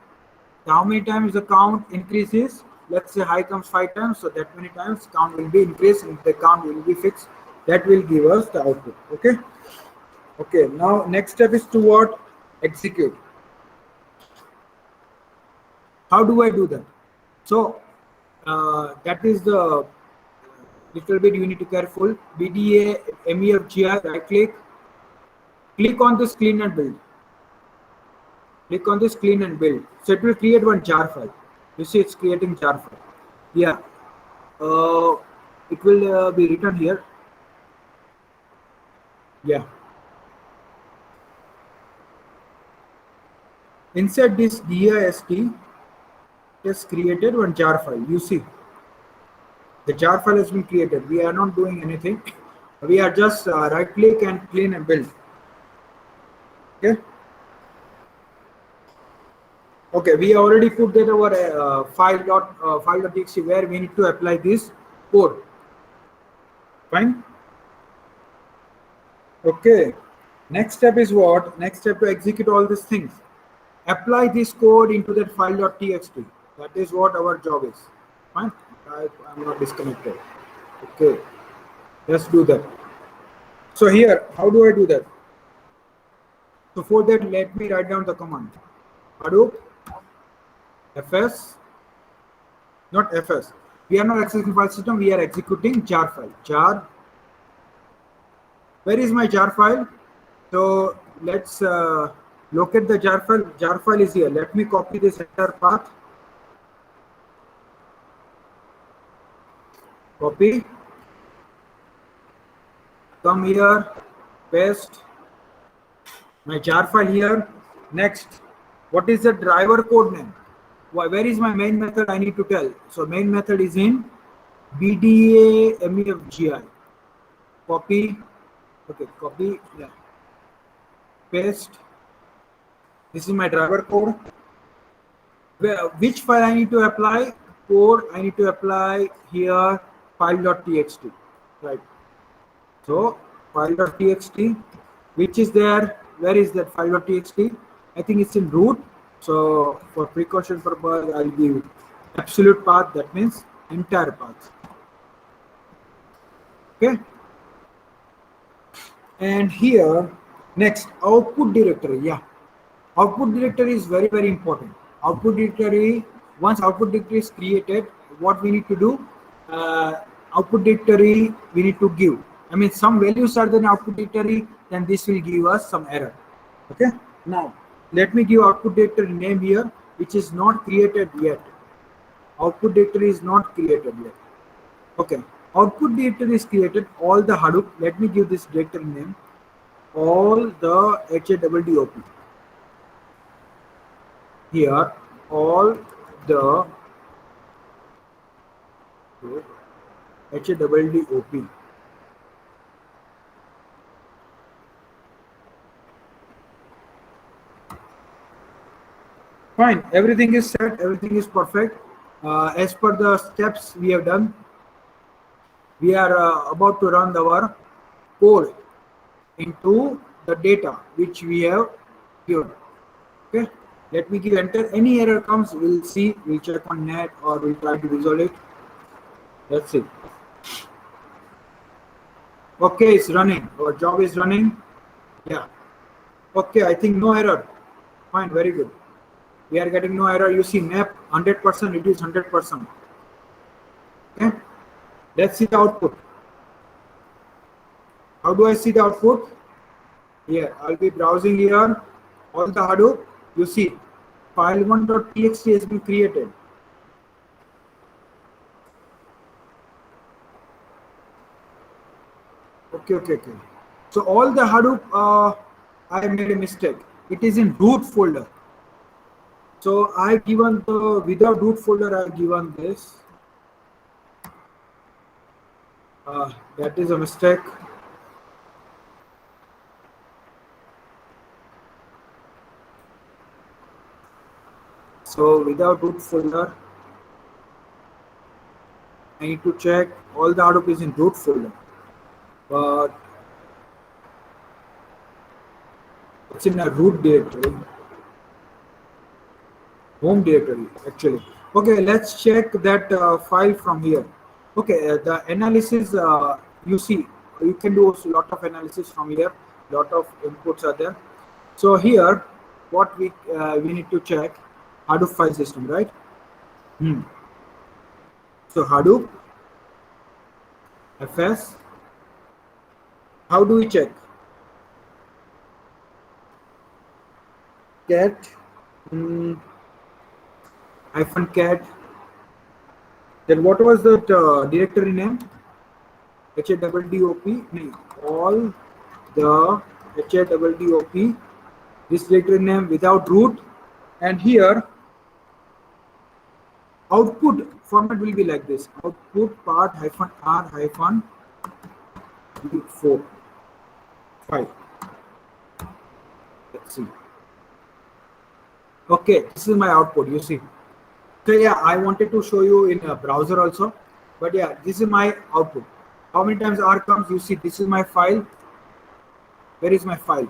How many times the count increases? Let's say high comes 5 times, so that many times count will be increased. If the count will be fixed, that will give us the output. Okay. Okay. Now next step is to what? Execute. How do I do that? So that is the little bit you need to careful. BDA MEFGI, right click on this clean and build. Click on this clean and build. So it will create one jar file. You see it's creating jar file. Yeah. It will be written here. Yeah. Inside this dist, it has created one jar file. You see. The jar file has been created. We are not doing anything. We are just right click and clean and build. Okay. Okay, we already put that our file.txt where we need to apply this code. Fine. Okay. Next step is what? Next step to execute all these things. Apply this code into that file.txt. That is what our job is. Fine. I'm not disconnected. Okay. Let's do that. So here, how do I do that? So for that, let me write down the command. Hadoop fs, not fs. We are not executing file system. We are executing jar file. Jar. Where is my jar file? So let's locate the jar file. Jar file is here. Let me copy this entire path. Copy. Come here. Paste. My jar file here. Next. What is the driver code name? Where is my main method? I need to tell. So main method is in BDA MEFGI. Copy. Okay, copy. Yeah. Paste. This is my driver code. Which file I need to apply? Code I need to apply here file.txt. Right. So file.txt, which is there? Where is that file.txt? I think it's in root. So for precaution purpose, I'll give absolute path. That means entire path. Okay. And here, next output directory. Yeah, output directory is very, very important. Output directory. Once output directory is created, what we need to do? Output directory we need to give. I mean, some values are there in output directory. Then this will give us some error. Okay. Now let me give output directory name here, which is not created yet. Output directory is not created yet. Okay, output directory is created, all the Hadoop. Let me give this directory name, all the HADDOP. Here, all the HADDOP. Fine, everything is set, everything is perfect. As per the steps we have done, we are about to run our code into the data which we have given. Okay, let me give enter. Any error comes, we'll see, we'll check on net or we'll try to resolve it. That's it. Okay, it's running. Our job is running. Yeah. Okay, I think no error. Fine, very good. We are getting no error. You see map 100%, it is 100%. Okay, let's see the output. How do I see the output? Here, I'll be browsing here. All the Hadoop, you see, file1.txt has been created. Okay. So all the Hadoop, I made a mistake. It is in root folder. So I given the without root folder. I given this. That is a mistake. So without root folder, I need to check all the Hadoop is in root folder, but it's in a root directory, home directory actually. Okay, let's check that file from here. Okay, the analysis, you see, you can do a lot of analysis from here. Lot of inputs are there. So here, what we need to check Hadoop file system, right? So Hadoop FS. How do we check? Cat -cat. Then what was that directory name? HADDOP. All the HADDOP. This directory name without root, and here output format will be like this: output part -r -4 5. Let's see. Okay, this is my output. You see. So yeah, I wanted to show you in a browser also, but yeah, this is my output. How many times R comes? You see, this is my file. Where is my file?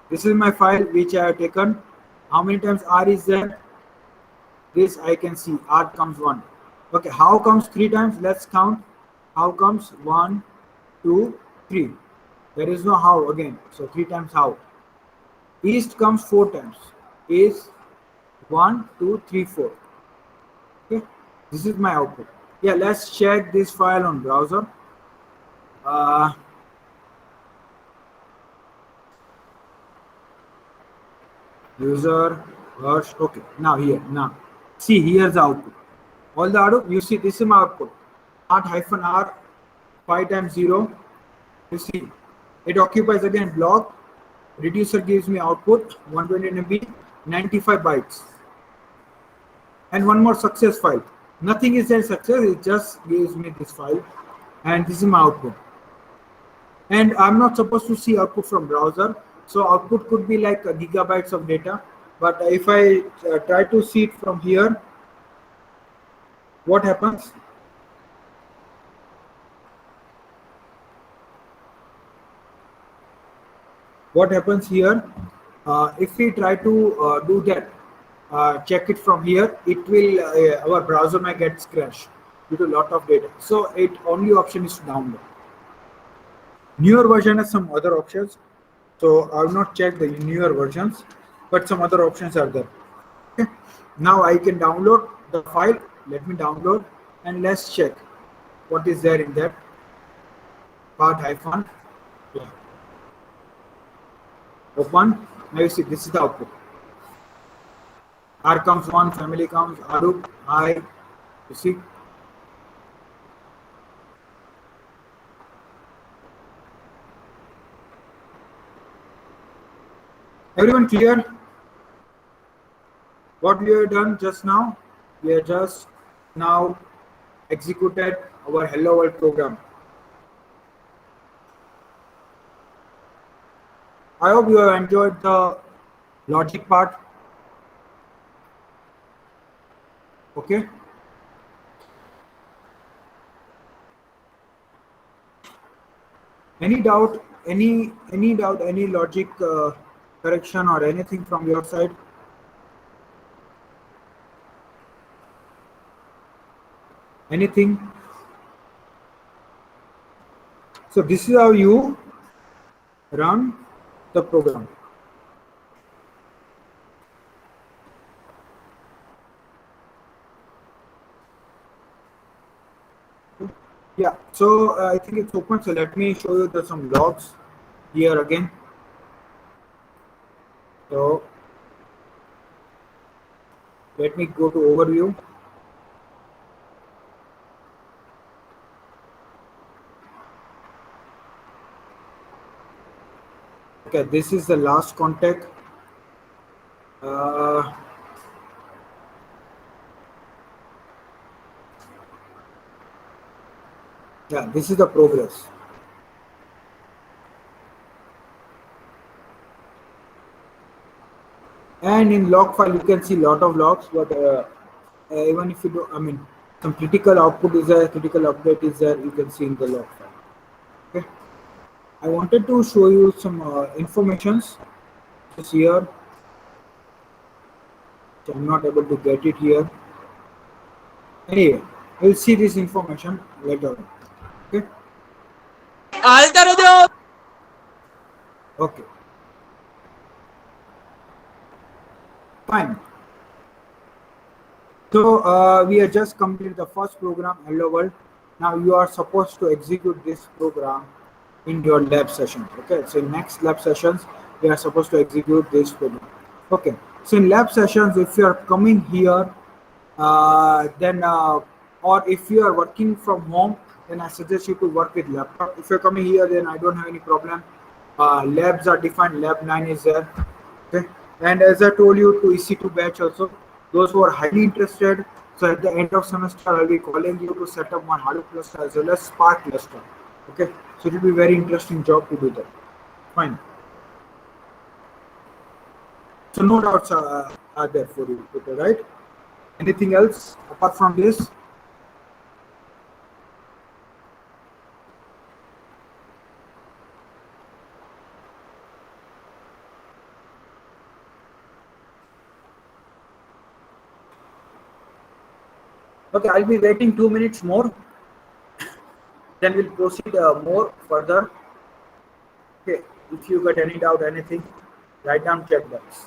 This is my file which I have taken. How many times R is there? This I can see. R comes 1. Okay, how comes 3 times? Let's count. How comes 1, 2, 3? There is no how again. So 3 times how. East comes 4 times. Is 1, 2, 3, 4. Okay, this is my output. Yeah, let's check this file on browser. User verse. Okay, now here. Now see, here's the output. All the Hadoop, you see, this is my output. -r 5 times 0. You see, it occupies again block. Reducer gives me output 120 MB, 95 bytes, and one more success file. Nothing is there success, it just gives me this file, and this is my output. And I'm not supposed to see output from browser, so output could be like gigabytes of data. But if I try to see it from here, what happens? What happens here? If we try to do that, check it from here, it will our browser might get crashed due to a lot of data. So it only option is to download. Newer version has some other options. So I will not check the newer versions, but some other options are there. Okay. Now I can download the file. Let me download and let's check what is there in that part -. Yeah. Open. Now you see this is the output. R comes 1, family comes, Arup, I, you see. Everyone clear? What we have done just now? We have just now executed our Hello World program. I hope you have enjoyed the logic part. Okay. Any doubt? Any doubt? Any logic correction or anything from your side? Anything? So this is how you run the program. Yeah. So I think it's open. So let me show you the some logs here again. So let me go to overview. Okay, this is the last contact. Uh, yeah, this is the progress. And in log file, you can see lot of logs, but even if you do, I mean, some critical output is there, critical update is there, you can see in the log file. Okay. I wanted to show you some informations just here. I'm not able to get it here. Anyway, we'll see this information later on. Okay. Okay. Fine. So we have just completed the first program, Hello World. Now you are supposed to execute this program in your lab session. Okay, so in next lab sessions, we are supposed to execute this program. Okay, so in lab sessions, if you are coming here, then or if you are working from home, then I suggest you to work with laptop. If you're coming here, then I don't have any problem. Labs are defined. Lab 9 is there. Okay, and as I told you to EC2 batch also, those who are highly interested. So at the end of semester, I'll be calling you to set up one Hadoop cluster as well as Spark cluster. Okay, so it will be very interesting job to do that. Fine. So no doubts are there for you, okay, right? Anything else apart from this? Okay, I'll be waiting 2 minutes more. Then we'll proceed more further. Okay, if you got any doubt, anything, write down chat box.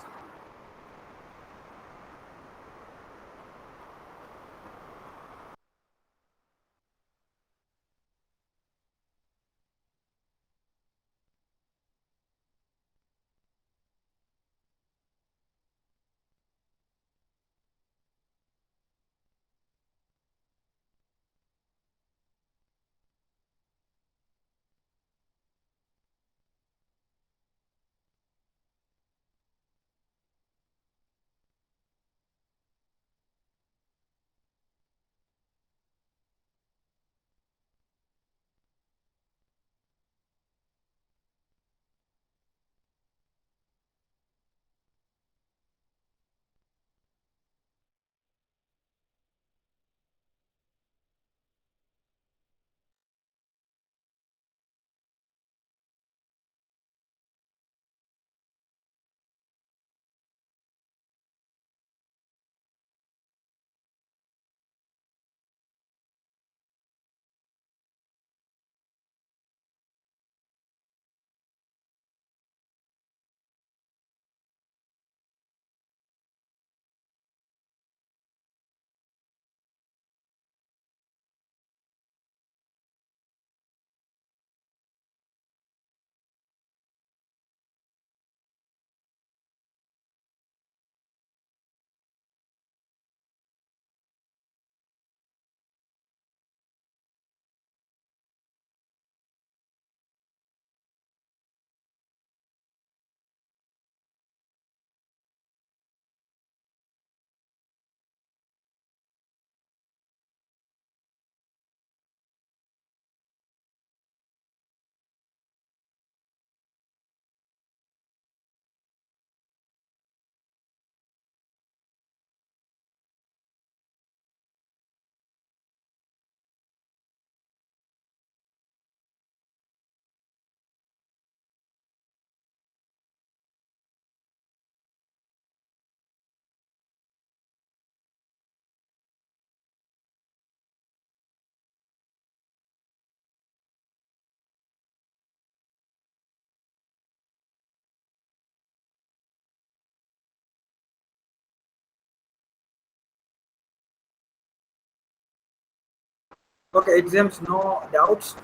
Okay, exams, no doubts.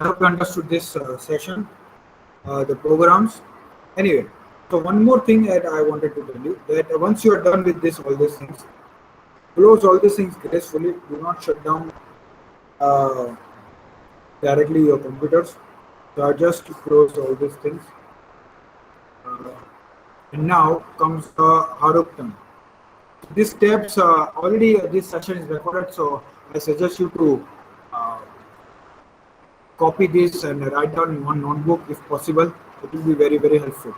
I hope you understood this session, the programs. Anyway, so one more thing that I wanted to tell you that once you are done with this, all these things, close all these things gracefully. Do not shut down uh, directly your computers. So I just close all these things. Uh, and now comes the Hadoop term. These steps already this session is recorded, so I suggest you to uh, copy this and write down in one notebook if possible. It will be very helpful.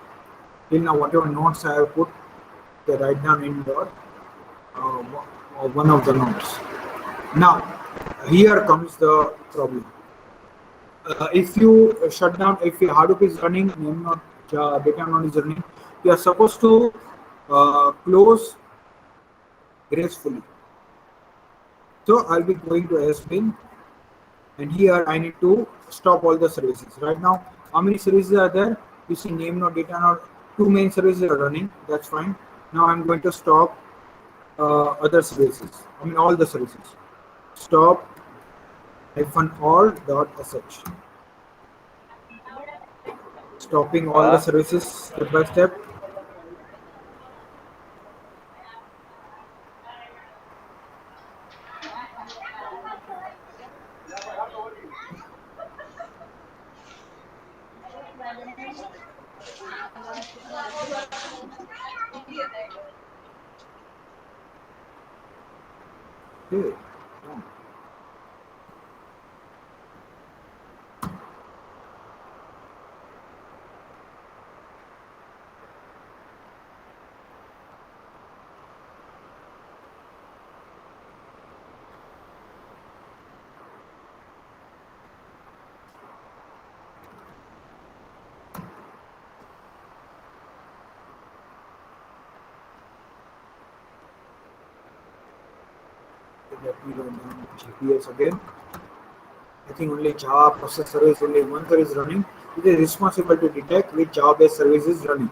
Till now, whatever notes I have put, they write down in your one of the notes. Now, here comes the problem. If you shut down, if your Hadoop is running, name not data node is running, you are supposed to close gracefully. So I'll be going to SBIN, and here I need to stop all the services. Right now, how many services are there? You see name node, data node, two main services are running. That's fine. Now I'm going to stop other services. I mean all the services. Stop -all dot sh. Stopping all the services step by step. Okay. Let me run down GPS again. I think only Java processor is only one service running. It is responsible to detect which Java-based service is running.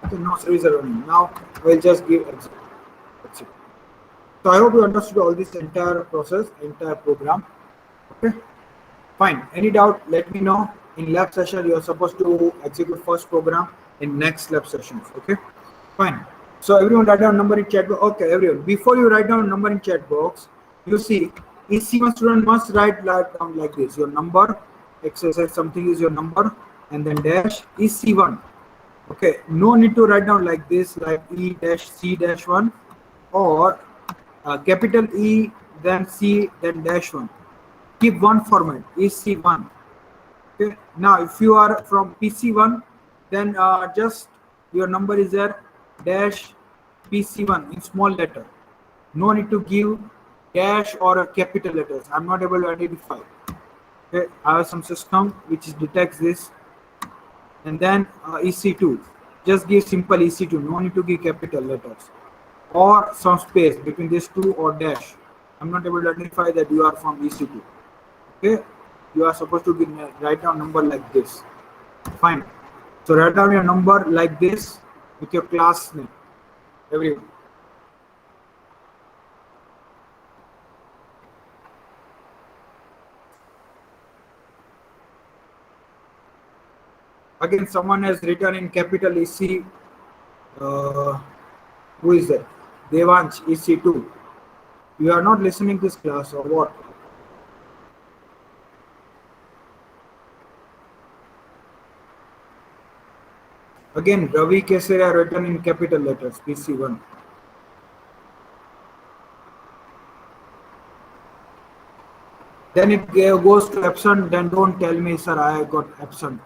Okay, no service are running. Now I will just give exit. That's it. So I hope you understood all this entire process, entire program. Okay, fine. Any doubt? Let me know. In lab session, you are supposed to execute first program in next lab sessions. Okay, fine. So everyone write down number in chat box. Okay, everyone. Before you write down number in chat box, you see EC1 student must write down like this. Your number, exercise something is your number, and then dash EC1. Okay, no need to write down like this, like E dash C dash 1 or capital E, then C, then dash 1. Keep one format, EC1. Okay. Now, if you are from PC1, then just your number is there, dash PC1 in small letter. No need to give dash or a capital letters. I'm not able to identify. Okay. I have some system which detects this, and then EC2. Just give simple EC2. No need to give capital letters or some space between these two or dash. I'm not able to identify that you are from EC2. Okay, you are supposed to give, write down number like this. Fine. So write down your number like this with your class name. Everyone. Again, someone has written in capital EC. Uh, who is that? Devansh EC2. You are not listening this class or what? Again, Ravi Kesera written in capital letters, PC1. Then it goes to absent, then don't tell me, sir, I got absent.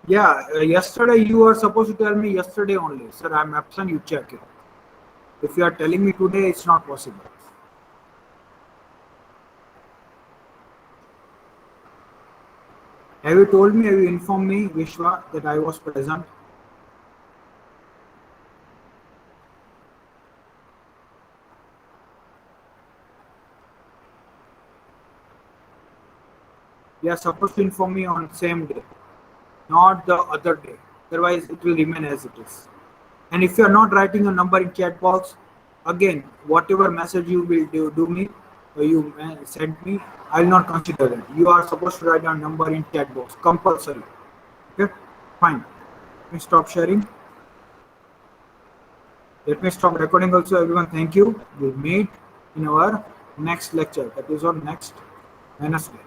Yeah, yesterday you were supposed to tell me yesterday only, sir, I'm absent, you check it. If you are telling me today, it's not possible. Have you told me, have you informed me, Vishwa, that I was present? You are supposed to inform me on same day, not the other day. Otherwise, it will remain as it is. And if you are not writing a number in chat box, again, whatever message you will do me, or you send me, I will not consider that. You are supposed to write a number in chat box, compulsory. Okay, fine. Let me stop sharing. Let me stop recording also, everyone. Thank you. We'll meet in our next lecture. That is on next Wednesday.